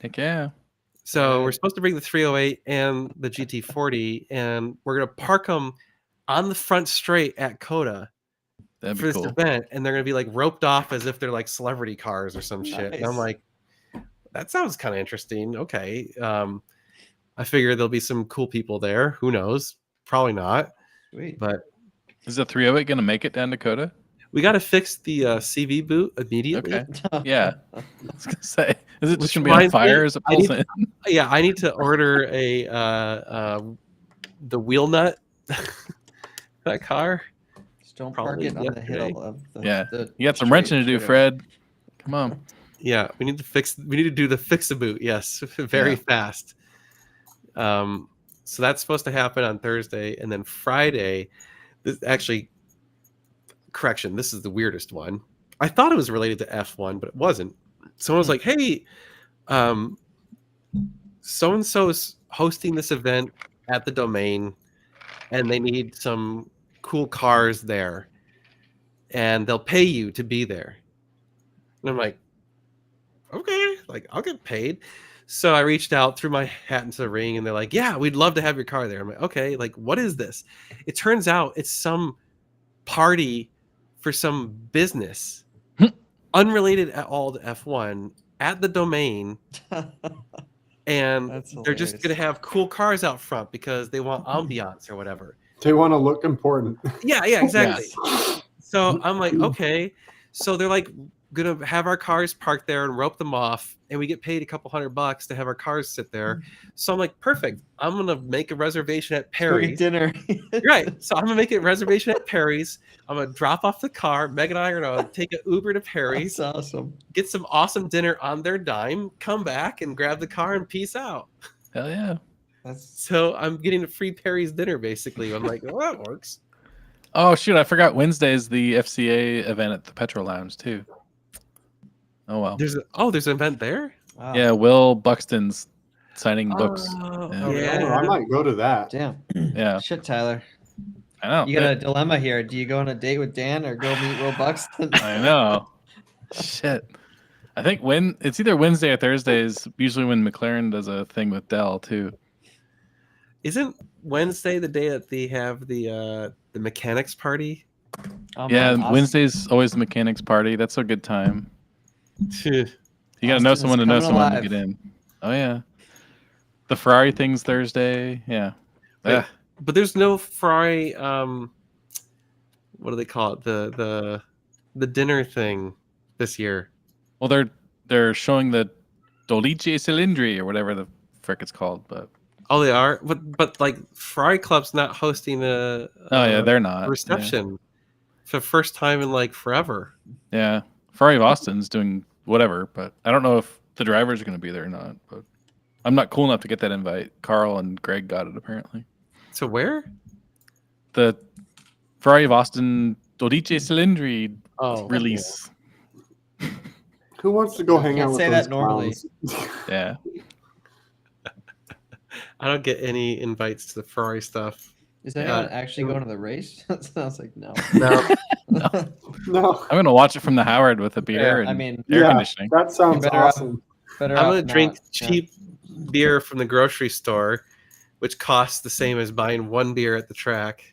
Heck yeah. So we're Right. supposed to bring the 308 and the GT40, and we're gonna park them on the front straight at Coda That'd for be this cool. event, and they're gonna be like roped off as if they're like celebrity cars or some shit. And I'm Nice. like, that sounds kind of interesting. Okay. I figure there'll be some cool people there. Who knows? Probably not. Sweet. But Is the 308 going to make it down Dakota? we got to fix the CV boot immediately. Okay. Yeah. I was going to say, is it Which just going to be on reminds me, fire as it I pulls need- in? Yeah, I need to order the wheel nut that car. Just don't park Probably it on the yesterday. hill of the. Yeah. the You got some street, wrenching to do, whatever. Fred. Come on. Yeah, we need to do the fix-a-boot. Yes, very Yeah. fast. So that's supposed to happen on Thursday, and then Friday. This actually, correction. This is the weirdest one. I thought it was related to F1, but it wasn't. Someone was like, "Hey, so and so's hosting this event at the Domain, and they need some cool cars there, and they'll pay you to be there." And I'm like, okay, like I'll get paid. So I reached out, threw my hat into the ring, and they're like, yeah, we'd love to have your car there. I'm like, okay, like what is this? It turns out it's some party for some business unrelated at all to F1 at the Domain, and That's they're just hilarious. gonna have cool cars out front because they want ambiance or whatever. They want to look important. Yeah, exactly. So I'm like, okay. So they're like gonna have our cars parked there and rope them off, and we get paid a couple $100 to have our cars sit there. So I'm like, perfect. I'm gonna make a reservation at Go get Perry's. dinner. Right. So I'm gonna make a reservation at Perry's. I'm gonna drop off the car. Meg and I are gonna take an Uber to Perry's, That's awesome. get some awesome dinner on their dime, come back and grab the car and peace out. Hell yeah. That's So I'm getting a free Perry's dinner basically. I'm like, well, that works. Oh shoot, I forgot Wednesday's the FCA event at the Petro Lounge too. Oh well. There's an event there. wow. Yeah, Will Buxton's signing books. Oh, Yeah. Oh, I might go to that. Damn. Yeah. Shit, Tyler. I know. You got a dilemma here. Do you go on a date with Dan or go meet Will Buxton? I know. Shit. I think when it's either Wednesday or Thursdays, usually when McLaren does a thing with Dell too. Isn't Wednesday the day that they have the mechanics party? Oh, Yeah, man, Austin- Wednesday's always the mechanics party. That's a good time. You gotta know Austin is someone to know coming someone alive. to get in. Oh yeah. The Ferrari thing's Thursday. Yeah. Wait, Ah, but there's no Ferrari. What do they call it? The dinner thing this year. well, they're showing the Dolice Cilindri or whatever the frick it's called, but Oh, they are. But like Ferrari Club's not hosting a oh yeah, they're not. Yeah. reception for the first time in like forever. Yeah. Ferrari of Austin's doing whatever, but I don't know if the drivers are going to be there or not. But I'm not cool enough to get that invite. Carl and Greg got it apparently. So where? The Ferrari of Austin Dodice Cilindri Oh, release. Who wants to go hang Can't out with say those that normally. clowns? Yeah. I don't get any invites to the Ferrari stuff. Is anyone actually going to the race? That sounds like no. No. No. I'm going to watch it from the Howard with a beer Yeah, and I mean, air Yeah. conditioning. That sounds Better off- awesome. better I'm off gonna drink not. Yeah. cheap beer from the grocery store, which costs the same as buying one beer at the track.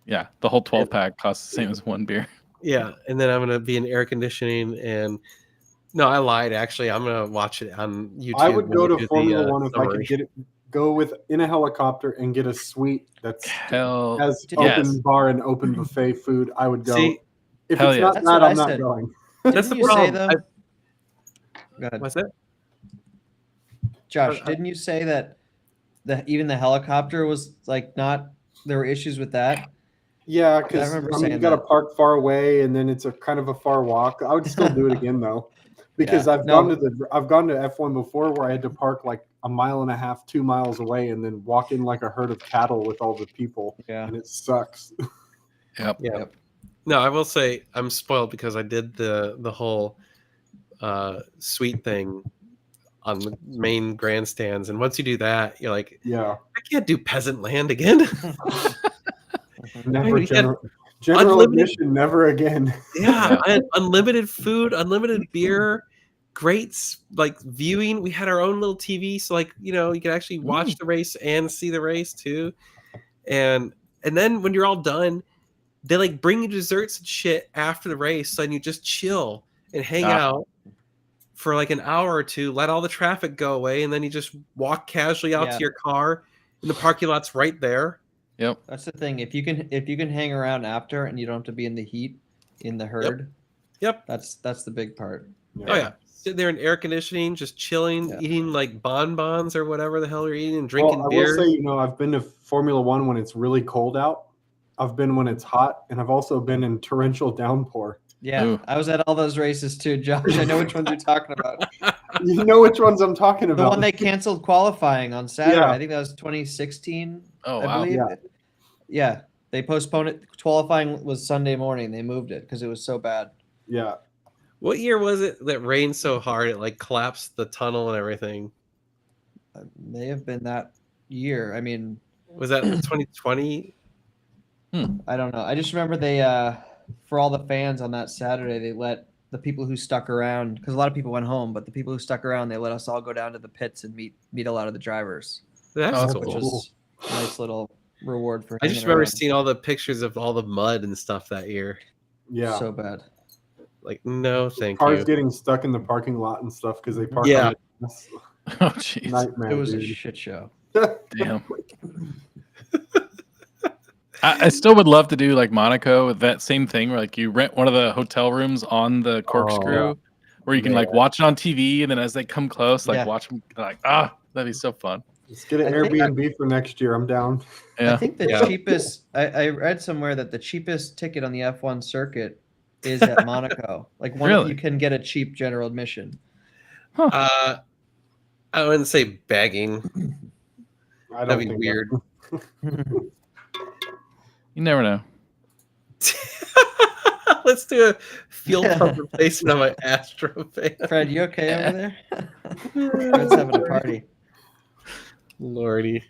Yeah. The whole 12 pack costs the same as one beer. Yeah, and then I'm gonna be in air conditioning and no, I lied. Actually, I'm gonna watch it on YouTube. I would go when they to do Formula the, One if I summary. could get it. Go with in a helicopter and get a suite that's Hell. has Yes. open bar and open buffet food. I would go. See, If hell it's yeah. not That's that, what I I'm not said. going. that's the Didn't you say, problem. though- Go ahead. What's that? Josh, didn't you say that even the helicopter was like not? There were issues with that. Yeah, I because remember you saying got to that. park far away, and then it's a kind of a far walk. I would still do it again though, because Yeah. I've No. gone to F1 before where I had to park like a mile and a half, 2 miles away, and then walk in like a herd of cattle with all the people, Yeah. and it sucks. Yep. Yeah. Yep. No, I will say I'm spoiled because I did the whole suite thing on the main grandstands, and once you do that, you're like, Yeah, I can't do peasant land again. never We had general unlimited- admission, never again. Yeah, I had unlimited food, unlimited beer, great like viewing. We had our own little TV, so like you could actually watch the race and see the race too. And then when you're all done, they like bring you desserts and shit after the race, so you just chill and hang out for like an hour or two, let all the traffic go away, and then you just walk casually out Yeah. to your car, and the parking lot's right there. Yep. That's the thing. If you can hang around after and you don't have to be in the heat in the herd. Yep. That's the big part. Oh yeah, sitting there in air conditioning, just chilling, Yeah. eating like bonbons or whatever the hell you're eating, and drinking Well, I beer. will say, I've been to Formula One when it's really cold out, I've been when it's hot, and I've also been in torrential downpour. Yeah, Ooh. I was at all those races too, Josh. I know which ones you're talking about. You know which ones I'm talking The about. one they canceled qualifying on Saturday. Yeah. I think that was 2016. Oh, I wow. believe. Yeah. Yeah, they postponed it. Qualifying was Sunday morning. They moved it because it was so bad. Yeah. What year was it that rained so hard it like collapsed the tunnel and everything? May have been that year. I mean, Was that 2020? I don't know. I just remember they, for all the fans on that Saturday, they let the people who stuck around, because a lot of people went home, but the people who stuck around, they let us all go down to the pits and meet a lot of the drivers, That's Oh, cool. which was a nice little reward for. I just hanging remember around. seeing all the pictures of all the mud and stuff that year. Yeah. So bad. Like, no, thank Cars you. getting stuck in the parking lot and stuff because they park Yeah. on it. That's Oh, a jeez. nightmare, It was a dude. shit show. Damn. I still would love to do like Monaco with that same thing where like you rent one of the hotel rooms on the corkscrew where you can like Yeah. watch it on TV and then as they come close, like Yeah. watch them like, that'd be so fun. Let's get an I think- Airbnb for next year. I'm down. Yeah. I think the Yeah. cheapest. I read somewhere that the cheapest ticket on the F1 circuit is at Monaco. Like Really? you can get a cheap general admission. I wouldn't say begging. I don't That'd be think weird. You never know. Let's do a fuel pump replacement on my Astro fan. Fred, you okay over there? Fred's having a party. Lordy.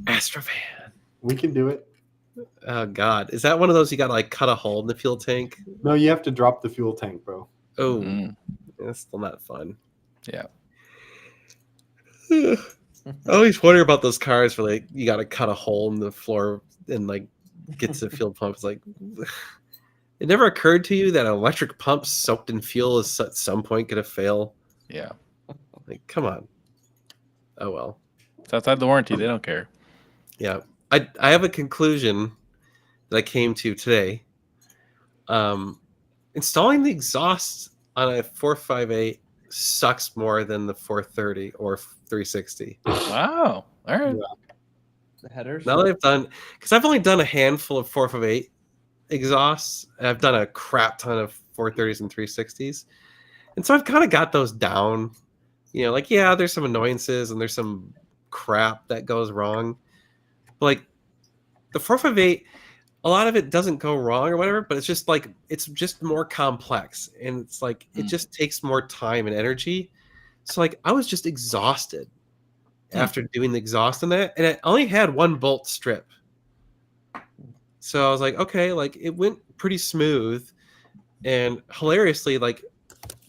Astro fan. we can do it. Oh God. Is that one of those you gotta like cut a hole in the fuel tank? No, you have to drop the fuel tank, bro. Oh, Mm. that's still not fun. Yeah. I always wonder about those cars where like you gotta cut a hole in the floor and like get to the fuel pump. It's like it never occurred to you that an electric pump soaked in fuel is at some point gonna fail. Yeah. Like, come on. Oh well. It's outside the warranty. They don't care. Yeah. I have a conclusion that I came to today. Installing the exhaust on a 458 sucks more than the 430 or 360. Wow. All right. The headers. Now that I've done, because I've only done a handful of 458 exhausts, and I've done a crap ton of 430s and 360s, and so I've kind of got those down. You know, like yeah, there's some annoyances and there's some crap that goes wrong, but like the 458, a lot of it doesn't go wrong or whatever, but it's just like it's just more complex, and it's like it just takes more time and energy. So like I was just exhausted after doing the exhaust on that, and I only had one bolt strip. So I was like, okay, like it went pretty smooth, and hilariously, like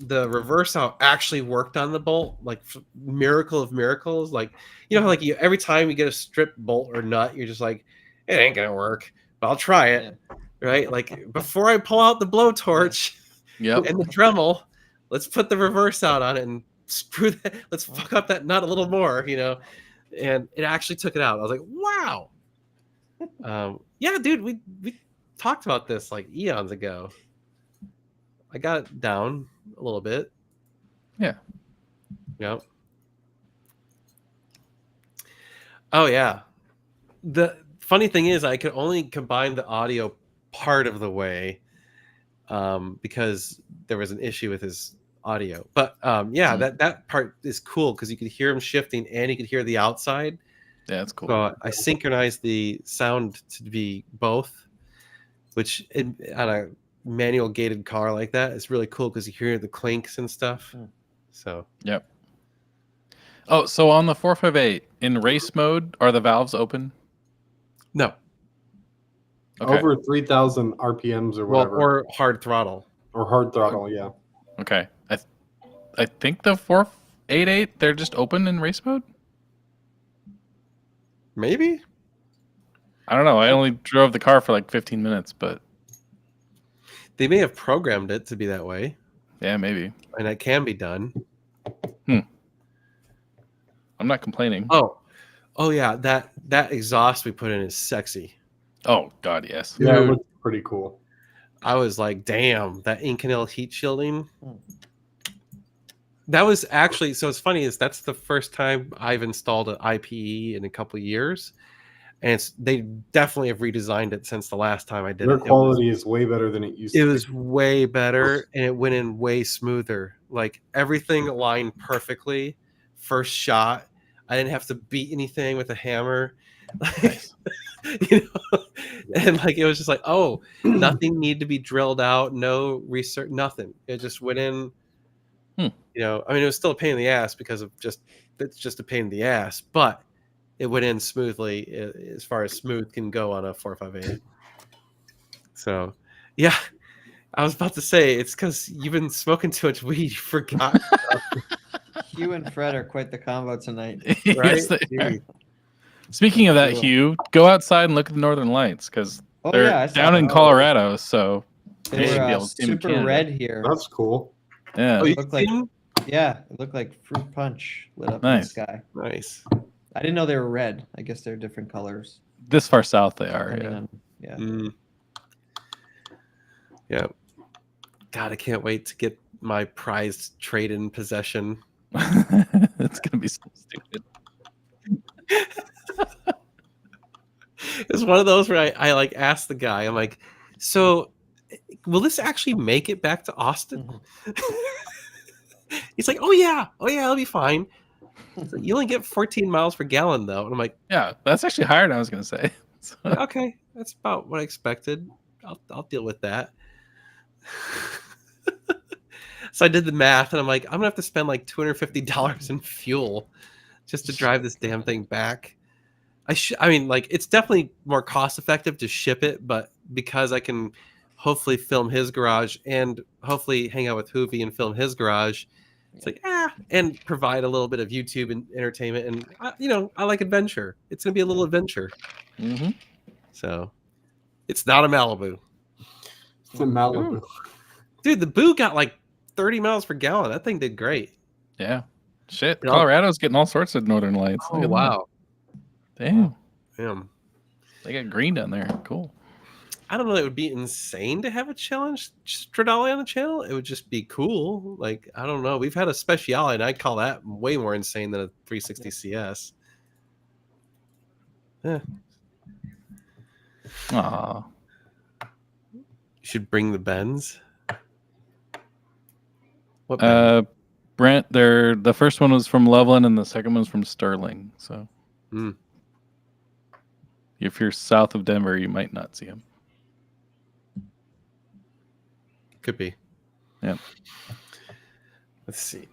the reverse out actually worked on the bolt, like miracle of miracles. Like you know, how, like you every time you get a strip bolt or nut, you're just like, it ain't gonna work, but I'll try it, right? Like before I pull out the blowtorch Yep. and the Dremel, let's put the reverse out on it and screw that. Let's fuck up that nut a little more, you know. And it actually took it out. I was like, wow. Yeah, dude, we talked about this like eons ago. I got it down a little bit. Yeah. Yep. Oh yeah. The funny thing is I could only combine the audio part of the way because there was an issue with his audio. But yeah, that part is cool because you could hear him shifting and you could hear the outside. Yeah, that's cool. So I synchronized the sound to be both, which on a manual gated car like that is really cool because you hear the clinks and stuff. So Yep. Oh, so on the 458 in race mode, are the valves open? no, Okay. Over 3,000 RPMs or well, whatever, or hard throttle. or hard throttle. Yeah. Okay. I think the 488 they're just open in race mode. Maybe. I don't know. I only drove the car for like 15 minutes, but They may have programmed it to be that way, yeah, maybe. and it can be done. I'm not complaining. Oh yeah, that exhaust we put in is sexy. Oh God, yes. Yeah, it Dude. looks pretty cool. I was like, damn, that Inconel heat shielding. That was actually, so it's funny is that's the first time I've installed an IPE in a couple of years. and they definitely have redesigned it since the last time I did Their it. quality is way better than it used It to was way better, and it went in way smoother. Like everything aligned perfectly. First shot, I didn't have to beat anything with a hammer. Nice. You know, and like it was just like, oh, nothing needed to be drilled out, no research, nothing. It just went in. Hmm. You know, I mean, it was still a pain in the ass because of it's just a pain in the ass, but it went in smoothly as far as smooth can go on a 458. So, yeah, I was about to say it's because you've been smoking too much weed. You forgot, Hugh and Fred are quite the combo tonight. right? Yes, they are. Dude. Speaking of that, Cool. Hugh, go outside and look at the northern lights because Oh they're yeah, I saw down in that. Colorado, so They you should were be able to see them in super Canada. red here. That's cool. Yeah. Oh, you Looked like- seen 'em? Yeah, it looked like fruit punch lit up in the Nice. sky. Nice. I didn't know they were red. I guess they're different colors. This far south they are. depending Yeah. on- yeah. Mm. Yeah. God, I can't wait to get my prized trade in possession. It's gonna be so stupid. It's one of those where I like asked the guy, I'm like, so will this actually make it back to Austin? He's like, oh yeah, it'll be fine. So you only get 14 miles per gallon though. And I'm like, Yeah, that's actually higher than I was gonna say. So, okay, that's about what I expected. I'll deal with that. So I did the math and I'm like, I'm gonna have to spend like $250 in fuel just to drive this damn thing back. I mean, like, it's definitely more cost effective to ship it, but because I can hopefully film his garage and hopefully hang out with Hoovy and film his garage, it's like, and provide a little bit of YouTube and entertainment. And, I like adventure. It's going to be a little adventure. mhm. So it's not a Malibu. It's in Malibu. Dude, the Boo got like 30 miles per gallon. That thing did great. Yeah. Shit. Yeah. Colorado's getting all sorts of northern lights. Look Oh, at that. wow. Damn. Damn. They got green down there. Cool. I don't know. It would be insane to have a challenge Stradale on the channel. It would just be cool. Like, I don't know. We've had a Speciale, and I call that way more insane than a 360 CS. Yeah. Aw. You should bring the Benz. What Benz? Brent, the first one was from Loveland and the second one's from Sterling. So Mm. if you're south of Denver, you might not see them. Could be. Yeah. Let's see.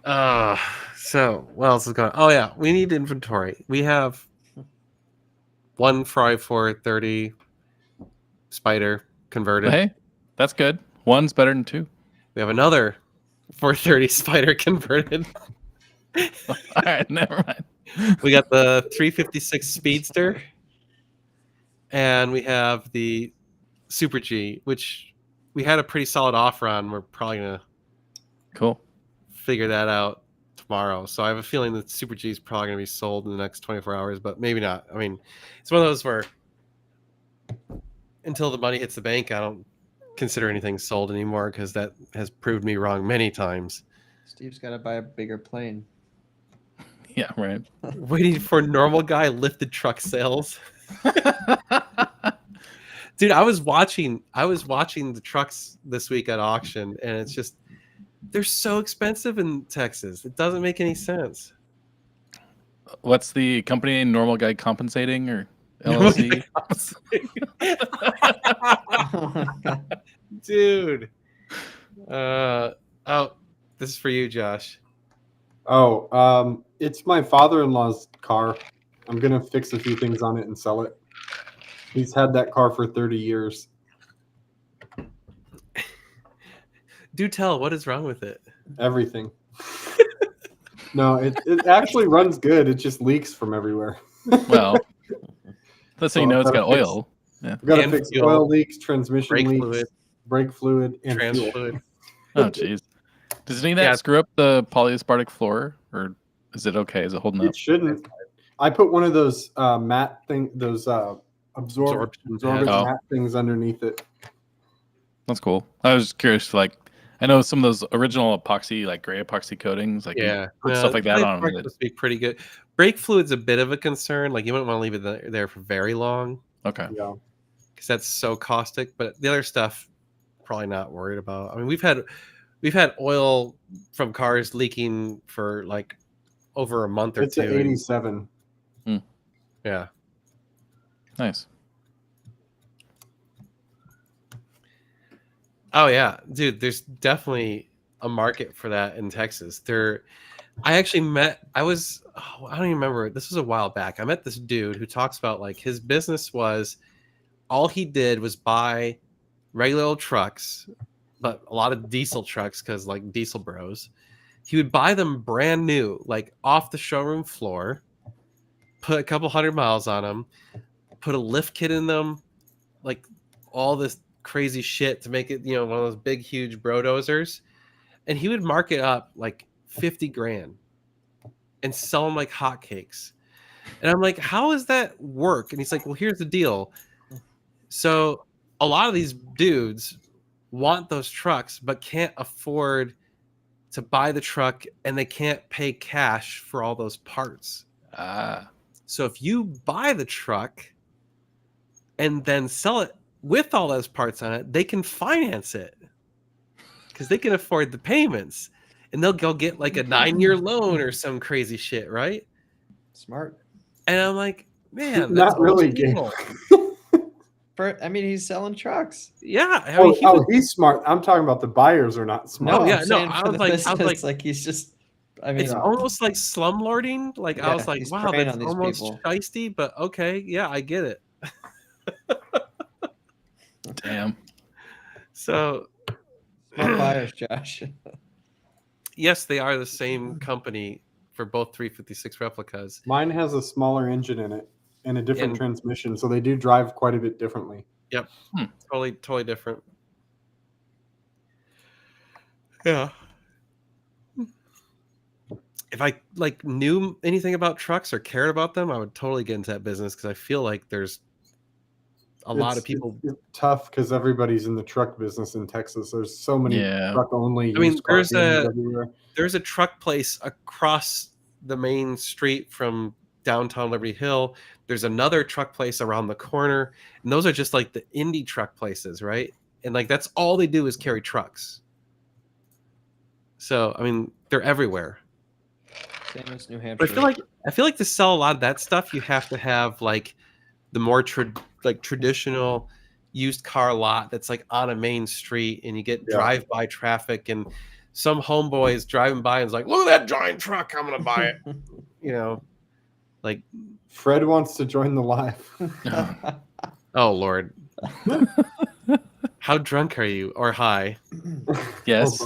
So what else is going on? Oh yeah, we need inventory. We have one Fry 430 Spider converted. But hey, that's good. One's better than two. We have another 430 Spider converted. All right, never mind. We got the 356 Speedster, and we have the Super G, which we had a pretty solid offer on. We're probably gonna Cool. figure that out tomorrow. So I have a feeling that Super G is probably gonna be sold in the next 24 hours, but maybe not. I mean, it's one of those where until the money hits the bank, I don't consider anything sold anymore because that has proved me wrong many times. Steve's got to buy a bigger plane. Yeah, right. Waiting for normal guy lifted truck sales. Dude, I was watching the trucks this week at auction, and it's just they're so expensive in Texas. It doesn't make any sense. What's the company name? Normal Guy Compensating or LLC? Oh my God. Dude. This is for you, Josh. Oh, it's my father-in-law's car. I'm gonna fix a few things on it and sell it. He's had that car for 30 years. Do tell, what is wrong with it? Everything. No, it actually runs good. It just leaks from everywhere. Well, that's how you So know it's I've got gotta fix- oil. Yeah. I've got to And fix fuel. oil leaks, transmission Brake leaks, fluid, brake fluid, and trans fuel. fluid. Oh, jeez. Does any of that Yeah. screw up the polyaspartic floor, or is it okay? Is it holding up? It shouldn't. I put one of those matte absorbent Absorption Oh. matte things underneath it. That's cool. I was just curious. Like, I know some of those original epoxy, like gray epoxy coatings, like you Yeah, put stuff like that clay on. parts And must be pretty good. Brake fluid's a bit of a concern. Like you wouldn't want to leave it there for very long okay. Yeah. because that's so caustic. But the other stuff, probably not worried about. I mean, we've had oil from cars leaking for like over a month or It's two. an and- 87. yeah. Nice. Oh yeah, dude. There's definitely a market for that in Texas. I actually met. I don't even remember. This was a while back. I met this dude who talks about like his business was all he did was buy regular old trucks, but a lot of diesel trucks because like diesel bros. He would buy them brand new, like off the showroom floor, put a couple 100 miles on them, put a lift kit in them, like all this crazy shit to make it, one of those big, huge bro dozers. And he would mark it up like 50 grand and sell them like hotcakes. And I'm like, how does that work? And he's like, well, here's the deal. So a lot of these dudes want those trucks, but can't afford to buy the truck and they can't pay cash for all those parts. So if you buy the truck and then sell it with all those parts on it, they can finance it because they can afford the payments and they'll go get like a 9-year loan or some crazy shit, right? Smart. And I'm like, man, Not that's really, Gabe. unbelievable. He's selling trucks. Yeah, I mean, He's smart. I'm talking about the buyers are not smart. No, yeah, I'm no, saying I for was the like- business, like he's just. I mean, it's almost like slumlording. Like I Yeah, was like, he's wow, preying that's on these almost people. shiesty, but okay, yeah, I get it. Damn. So smart buyers, Josh. yes, they are the same company for both 356 replicas. Mine has a smaller engine in it and a different And- transmission, so they do drive quite a bit differently. Totally different. Yeah. If I like knew anything about trucks or cared about them, I would totally get into that business because I feel like there's a lot of people. It's tough because everybody's in the truck business in Texas. There's so many Yeah. truck only. I mean, used car there's dealers a- everywhere. There's a truck place across the main street from downtown Liberty Hill. There's another truck place around the corner, and those are just like the indie truck places, right? And like that's all they do is carry trucks. So I mean, they're everywhere. Same as New Hampshire. But I feel like to sell a lot of that stuff, you have to have like the more traditional used car lot that's like on a main street, and you get Yeah. drive-by traffic, and some homeboys driving by and is like, "Look at that giant truck! I'm gonna buy it." Like, Fred wants to join the live. oh Lord, how drunk are you or high? Yes.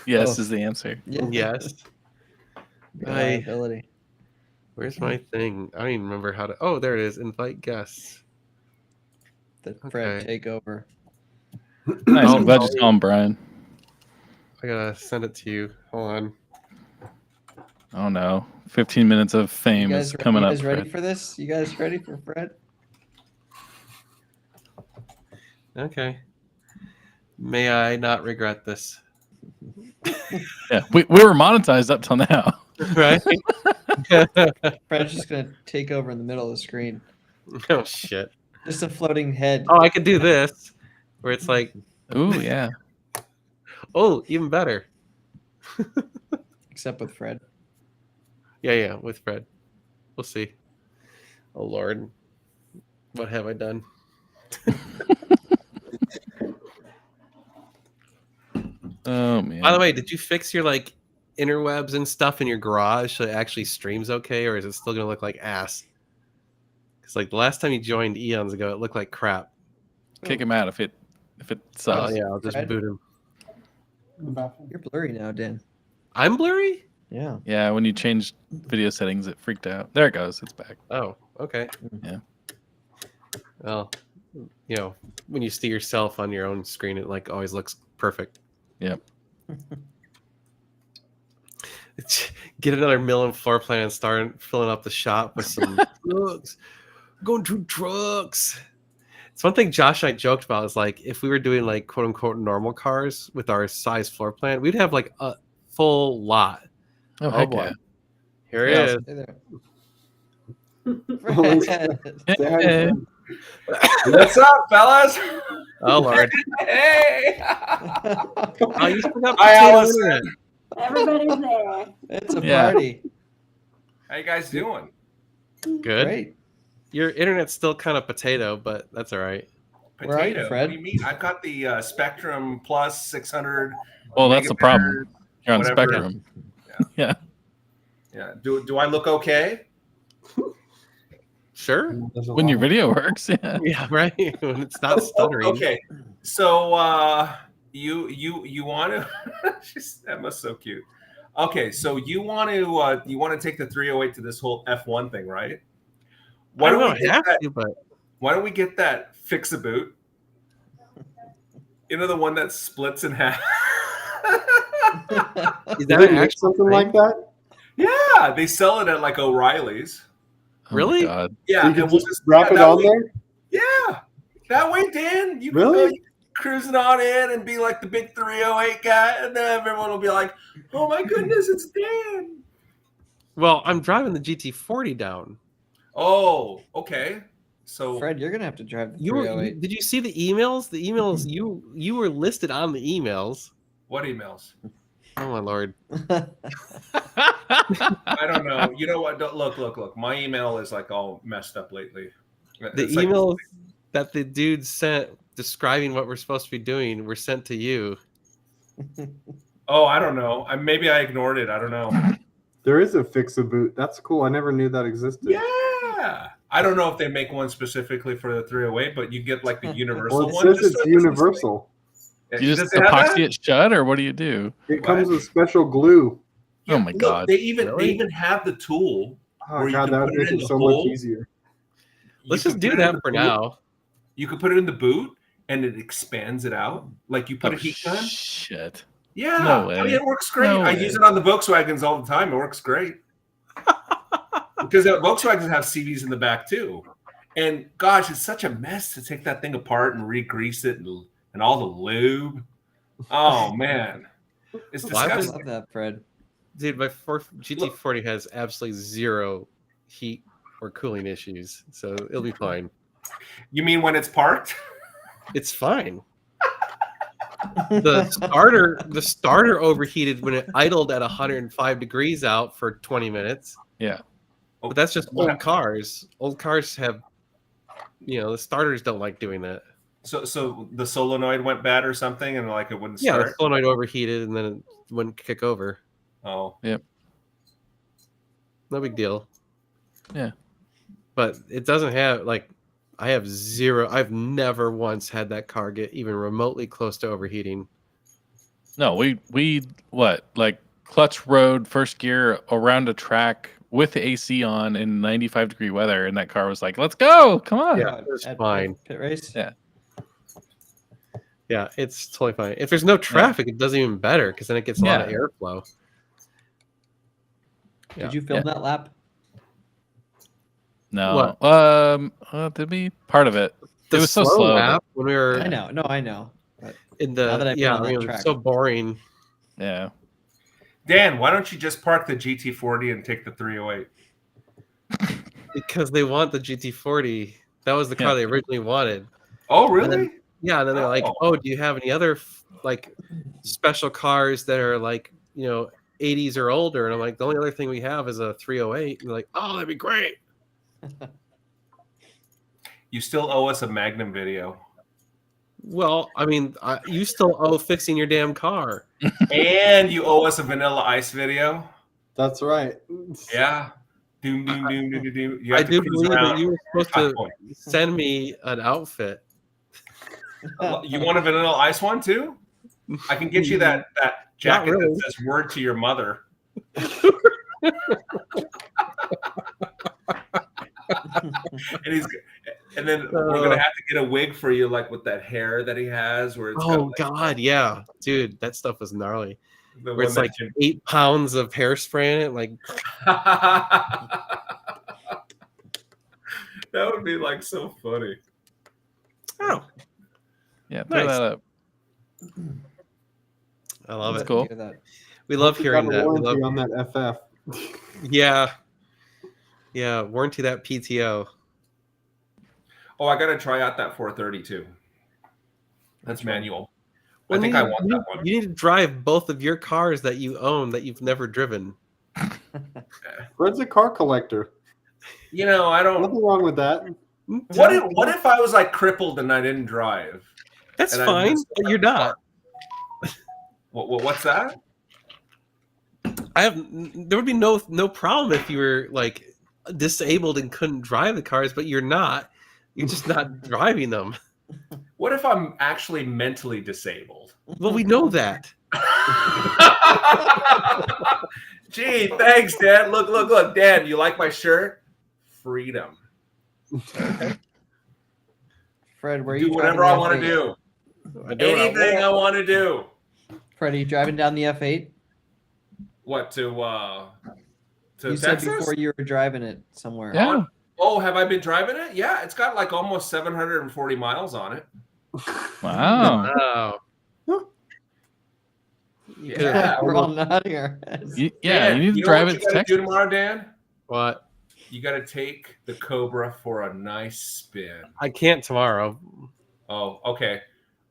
Yes Oh. is the answer. Yeah. Yes. Reliability. Where's my thing? I don't even remember how to. Oh, there it is. Invite guests. The Fred Okay. takeover. Nice. Oh, I'm glad oh, you saw him, Brian. I gotta send it to you. Hold on. Oh no. 15 minutes of fame You is guys, coming you up. guys ready Fred. for this? You guys ready for Fred? Okay. May I not regret this? Yeah, we were monetized up till now. Right? Fred's just gonna take over in the middle of the screen. Oh shit. Just a floating head. Oh, I could do this, where it's like, Ooh, yeah. oh, even better. Except with Fred. Yeah, with Fred. We'll see. Oh Lord, what have I done? Oh man. By the way, did you fix your like interwebs and stuff in your garage so it actually streams okay, or is it still gonna look like ass? Because like the last time you joined eons ago, it looked like crap. Kick him out if it Oh sucks. yeah, I'll just Fred? boot him. In the bathroom. You're blurry now, Dan. I'm blurry. Yeah. Yeah, when you changed video settings, it freaked out. There it goes. It's back. Oh, okay. Yeah. Well, when you see yourself on your own screen, it like always looks perfect. Yep. Get another mill and floor plan and start filling up the shop with some trucks. Going to trucks. It's one thing Josh and I joked about is like if we were doing like quote unquote normal cars with our size floor plan, we'd have like a full lot. Oh, Oh, heck boy. yeah. Here Yeah, it is. stay there. Say hi to Hey. Fred. What's up, fellas? Oh Lord. Hey. Oh, you still got Hi, potato Allison. internet. Everybody's there. It's a Yeah. party. How you guys doing? Good. Great. Your internet's still kind of potato, but that's all right. Where are you, Potato. Fred? What do you mean? I've got the Spectrum Plus 600. Well, that's the problem. You're on whatever. Spectrum. Yeah. Yeah. Do I look okay? Sure. There's a When lot your of- video works, yeah. Yeah, right. When it's not stuttering. Okay. So you want to? Emma's so cute. Okay, so you want to take the 308 to this whole F1 thing, right? I don't we get have that? to, but Why don't we get that Fix-A-Boot? You know, the one that splits in half. is Did that they an make actual something thing? like that? Yeah, they sell it at like O'Reilly's. Oh my Really? God. Yeah, You and can we'll just wrap it that on way- there? Yeah, that way, Dan, you can Really? go cruising on in and be like the big 308 guy, and then everyone will be like, "Oh my goodness, it's Dan!" Well, I'm driving the GT40 down. Oh, okay. So Fred, you're gonna have to drive the You were, 308. did you see the emails? The emails you were listed on the emails. what emails? Oh my lord. I don't know. You know what? Look. My email is like all messed up lately. The It's like- emails that the dude sent describing what we're supposed to be doing were sent to you. oh, I don't know. Maybe I ignored it. I don't know. There is a Fix-A-Boot. That's cool. I never knew that existed. Yeah. I don't know if they make one specifically for the 308, but you get like the universal Well, it one. says just it's so it doesn't universal. slip. You Does just it have epoxy that? it shut, or what do you do? It What? comes with special glue. Oh my look, God. They even Really? have the tool. Oh Where you god, can that would put it make in it the so hole. much easier. Let's You just can do put it in that the for boot. now. You could put it in the boot, and it expands it out. Like you put Oh, a heat gun. shit. Yeah, No I mean way. it works great. No I way. use it on the Volkswagens all the time. It works great because the Volkswagens have CVs in the back too. And gosh, it's such a mess to take that thing apart and re-grease it and all the lube. Oh man, it's Why I was- disgusting. love that, Fred. Dude, my GT40 has absolutely zero heat or cooling issues, so it'll be fine. You mean when it's parked? It's fine. The starter overheated when it idled at 105 degrees out for 20 minutes. Yeah. But that's just Yeah. old cars. Old cars have, the starters don't like doing that. So the solenoid went bad or something, and like it wouldn't Yeah, the start. solenoid overheated and then it wouldn't kick over. Oh, No big deal. Yeah. But it doesn't have I have zero. I've never once had that car get even remotely close to overheating. No, we what, like clutch road first gear around a track with the AC on in 95-degree weather, and that car was like, "Let's go, come on!" Yeah, it was fine. Pit race. Yeah. Yeah, it's totally fine. If there's no traffic, it does even better because then it gets a lot of Yeah. airflow. Yeah. Did you film that lap? No, did we part of it? The It was so slow slow. lap when we were I know. No, I know. But in Now that the I've been on that it was track. so boring. Yeah, Dan, why don't you just park the GT40 and take the 308? Because they want the GT40. That was the car Yeah. they originally wanted. Oh, And really? then- Yeah, and then they're like, Oh. "Oh, do you have any other special cars that are 80s or older?" And I'm like, "The only other thing we have is a 308." And they're like, "Oh, that'd be great." You still owe us a Magnum video. Well, I mean, you still owe fixing your damn car. And you owe us a Vanilla Ice video. That's right. Yeah. Doom, doom, doom, doom, doom, doom. You I have to do cruise believe that around. you were supposed High to point. send me an outfit. You want a Vanilla Ice one too? I can get you that jacket really. that says "Word to your mother." And then we're gonna have to get a wig for you, like with that hair that he has, where it's Oh got, God, yeah, dude, that stuff was gnarly. the Where it's one like 8 pounds of hairspray in it. Like, that would be like so funny. Oh, Yeah, throw Nice. that up. I love That's it. cool. Hear that. We love Hope you hearing got a that. We warranty love, on that FF. yeah, yeah. Warranty that PTO. Oh, I got to try out that 432. That's manual. I Well, think you I need- want you that need- one. You need to drive both of your cars that you own that you've never driven. Fred's a car collector. You know, I don't. Nothing wrong with that. What if I was like crippled and I didn't drive? That's and I fine, just- but you're not. What's that? There would be no problem if you were like disabled and couldn't drive the cars, but you're not. You're just not driving them. What if I'm actually mentally disabled? Well, we know that. Gee, thanks, Dan. Look, Dan. You like my shirt? Freedom. Fred, where are you Do driving whatever I the want to F8? do. I do what I Anything want. I want to do. Fred, are you driving down the F8? What to You said Texas? before you were driving it somewhere. Yeah. Oh, have I been driving it? Yeah, it's got like almost 740 miles on it. Wow. Oh, Yeah. We're all nodding our heads. Yeah, Dan, you need to know drive what it you to gotta do Texas. tomorrow, Dan? what? You got to take the Cobra for a nice spin. I can't tomorrow. Oh, okay.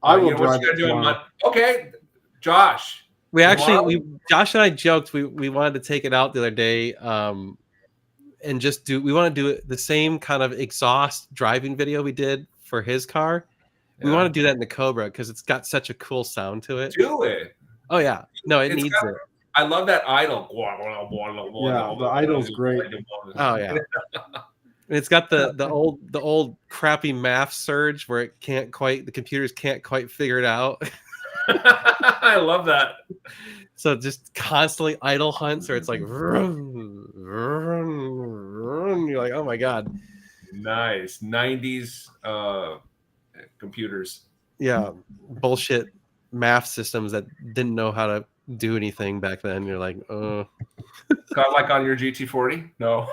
I will you know what drive you gotta it do on tomorrow. Mon- Okay, Josh. We actually, Tomorrow? Josh and I joked we wanted to take it out the other day, and just we want to do it the same kind of exhaust driving video we did for his car. We Yeah. want to do that in the Cobra because it's got such a cool sound to it. Do it. Oh yeah, no, it It's needs got- it. I love that idle. Yeah, the idle's great. Oh yeah, and it's got the old crappy math surge where the computers can't quite figure it out. I love that. So just constantly idle hunts, or it's like vroom, vroom, vroom. You're like, oh my god, Nice 90s computers. yeah, bullshit math systems that didn't know how to do anything back then. You're like, Kind of like on your GT40. No.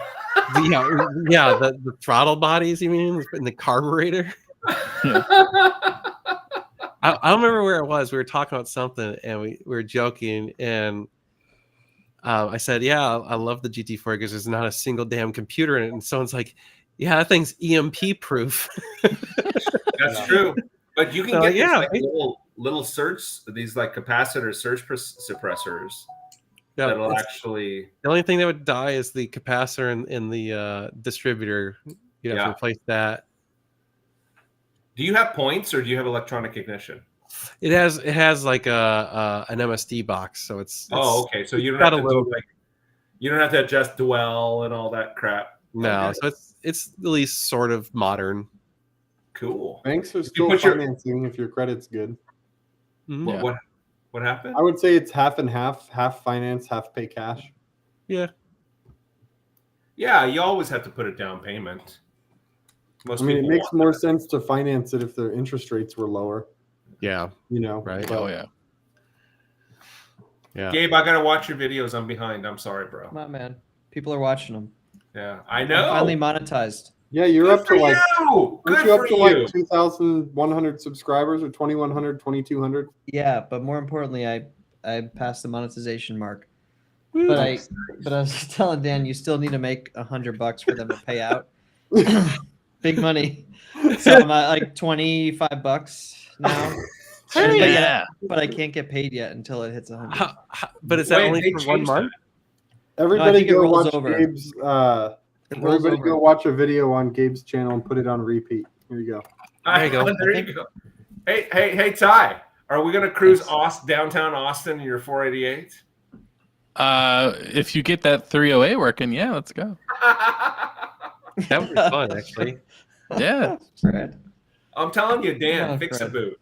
yeah, the throttle bodies. You mean in the carburetor? I don't remember where it was. We were talking about something, and we were joking, and I said, "Yeah, I love the GT4 because there's not a single damn computer in it." And someone's like, "Yeah, that thing's EMP proof." That's true. But you can So, get these yeah, like right? little surge, these like capacitor surge suppressors Yeah, that'll it's- actually. the only thing that would die is the capacitor in the distributor. You have Yeah. to replace that. Do you have points or do you have electronic ignition? It has like an MSD box, so it's Oh, okay. So you don't got have a to little- do like you don't have to adjust dwell and all that crap. no, Okay. so it's at least sort of modern. Cool. Banks are still put your- financing if your credit's good. Mhm. What, Yeah. what happened? I would say it's half and half finance, half pay cash. Yeah, Yeah, you always have to put a down payment. Most I mean, it people makes want more that. sense to finance it if the interest rates were lower, yeah, you know. Right. But Oh yeah. yeah. Gabe, I gotta watch your videos. I'm behind. I'm sorry, bro. Come on, man. People are watching them. Yeah, I I'm know. finally monetized. yeah, you're Good up for to like, you. Good aren't you for up to you. like 2,100 subscribers or 2,100, 2,200? Yeah, but more importantly, I passed the monetization mark. Woo. But I was telling Dan, you still need to make $100 for them to pay out. Big money. So I'm at like $25 now. Yeah. But I can't get paid yet until it hits 100. But is that Wait, only they for 1 changed month? Everybody think it go rolls watch over. Gabe's. It rolls Everybody over. go watch a video on Gabe's channel and put it on repeat. Here you go. There you go. There you go. Hey, Ty. Are we gonna cruise downtown Austin in your 488? If you get that 308 working, yeah, let's go. That would be fun, actually. Yeah. Fred. I'm telling you, Dan, on, fix a Fred. boot.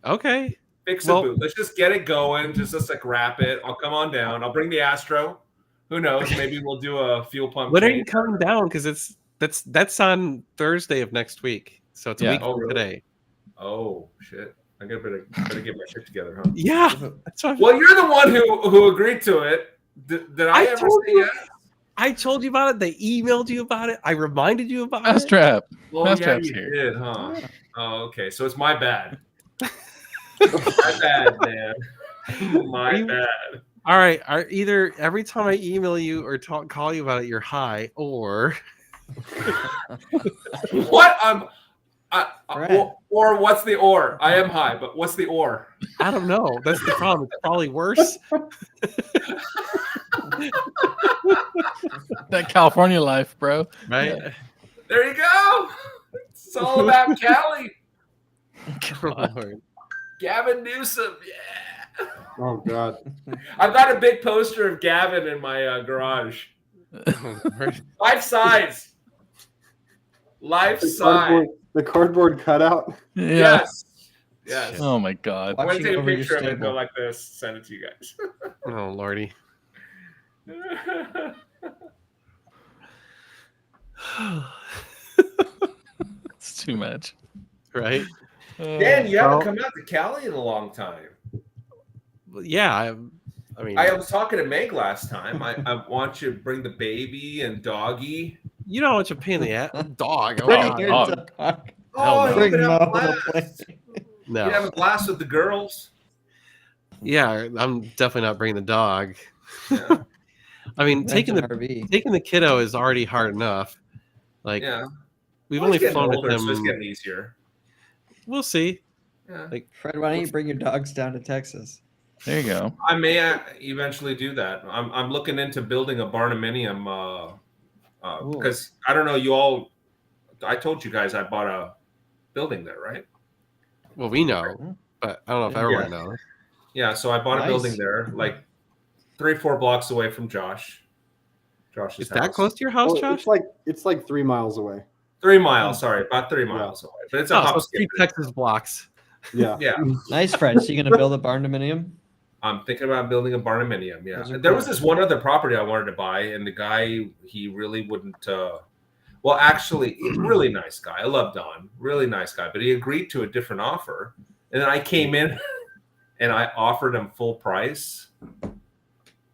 Okay. Fix Well- a boot. Let's just get it going. Just like wrap it. I'll come on down. I'll bring the Astro. Who knows? Maybe we'll do a fuel pump. When are you change. coming down? Because that's on Thursday of next week, so it's a Yeah. week Oh, from really? today. Oh shit! I better get my shit together, huh? Yeah, that's what Well, you're the one who agreed to it. Did I I ever told say you. yes? I told you about it. They emailed you about it. I reminded you about Fast it. trap. Oh, Fast yeah, trap's you here. did, huh? Oh, okay. So it's my bad. My bad, man. My You- bad. All right. Either every time I email you or call you about it, you're high, or What? Right. Or what's the or? I am high, but what's the or? I don't know. That's the problem. It's probably worse. That California life, bro. Right? There you go. It's all about Cali. Oh, Lord. Gavin Newsom. Yeah. Oh God. I've got a big poster of Gavin in my garage. Oh, Lord. Life size. Life size. The cardboard cutout. Yeah. Yes. Yes. Oh my God. I'm going to Watching take a over your picture of it and go stable. like this, send it to you guys. Oh, Lordy. It's too much. Right? Dan, you haven't Well- come out to Cali in a long time. Yeah. I mean, I was talking to Meg last time. I want you to bring the baby and doggy. you know how much a pain in the ass. Dog. Oh, Bring God. your dog. Oh, no. you Bring could have a Mo blast. to play. You could have No. a blast with the girls. Yeah, I'm definitely not bringing the dog. Yeah. I mean, Rent taking an the RV. taking the kiddo is already hard enough. Like Yeah. we've Well, only he's getting flown older, with so it's him. getting easier. We'll see. Yeah. Fred, why don't you bring your dogs down to Texas? There you go. I may eventually do that. I'm looking into building a barnuminium Ooh. because I don't know, you all. I told you guys I bought a building there, right? Well, we know, but I don't know if Yeah. everyone knows. Yeah, so I bought a Nice. building there, like 3-4 blocks away from Josh's Is house. that close to your house, Well, Josh? it's like 3 miles away. 3 miles, sorry, about 3 miles away. But it's a Oh, hop so skip. 3 Texas blocks. Yeah. Yeah, Nice, Fred. So you gonna build a barn dominium? I'm thinking about building a barnuminium. Yeah, Those are there cool. was this one other property I wanted to buy, and the guy, he really wouldn't. Well, actually, really nice guy. I love Don, really nice guy, but he agreed to a different offer, and then I came in and I offered him full price,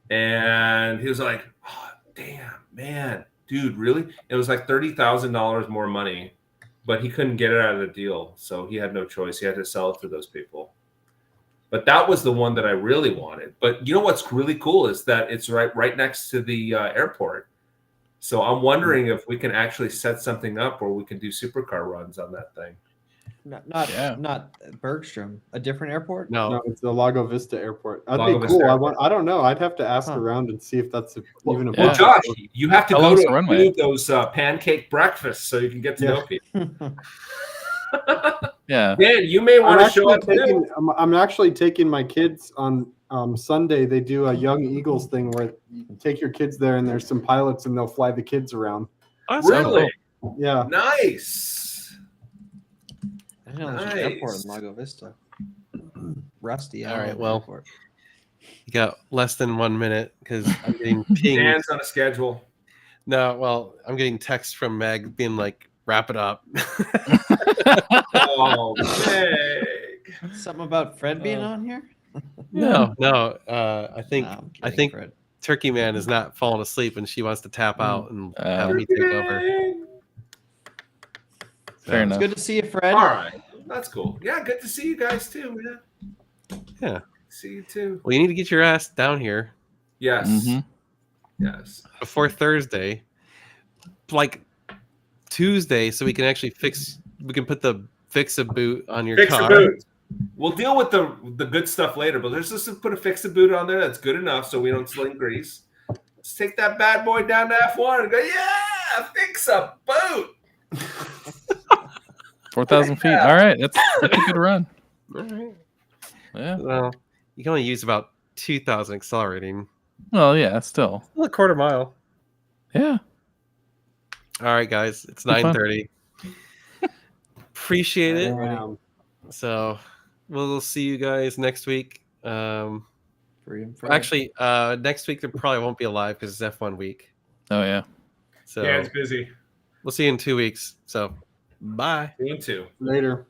and he was like, "Oh, damn, man, dude, really?" It was like $30,000 more money, but he couldn't get it out of the deal, so he had no choice. He had to sell it to those people. But that was the one that I really wanted. But you know what's really cool is that it's right next to the airport. So I'm wondering if we can actually set something up where we can do supercar runs on that thing. Yeah. Not Bergstrom. A different airport? No. No, it's the Lago Vista Airport. That'd Lago be Vista cool. Airport. I don't know. I'd have to ask Huh. around and see if that's even a Yeah. Well, Josh, you have to How go long's to the runway? those pancake breakfasts so you can get to Yeah. know people. Yeah. Dan, you may want to show up too. I'm actually taking my kids on Sunday. They do a Young Eagles thing where you take your kids there and there's some pilots and they'll fly the kids around. Oh, that's Really? cool. Yeah. Nice. I didn't know there's an airport Nice. in Lago Vista. Rusty. I All don't right, know the well, airport. You got less than 1 minute because I'm getting pinged. Dan's on a schedule. No, well, I'm getting texts from Meg being like, "Wrap it up." Oh, Meg. Something about Fred being on here? No. I think No, I'm I kidding, think Fred. Turkey Man is not falling asleep and she wants to tap out and have Uh, me take over. Fair It's enough. good to see you, Fred. All right. That's cool. Yeah, good to see you guys too, man. Yeah. See you too. Well, you need to get your ass down here Yes. Mhm. Yes. before Thursday, like Tuesday, so we can actually put the fix-a-boot on your Fix car. a boot. We'll deal with the good stuff later, but let's just put a fix a boot on there. That's good enough so we don't sling grease. Let's take that bad boy down to F1 and go, yeah, fix a boot. 4,000 feet. All right. That's a good run. All right. Yeah. Well, you can only use about 2,000 accelerating. Well, yeah, still. A quarter mile. Yeah. All right, guys. It's Be fun. 9:30. Appreciate it. So, So we'll see you guys next week. Freedom Fred. Actually, next week there probably won't be a live because it's F1 week. Oh, yeah. So Yeah, it's busy. we'll see you in 2 weeks. So bye. Me too. later.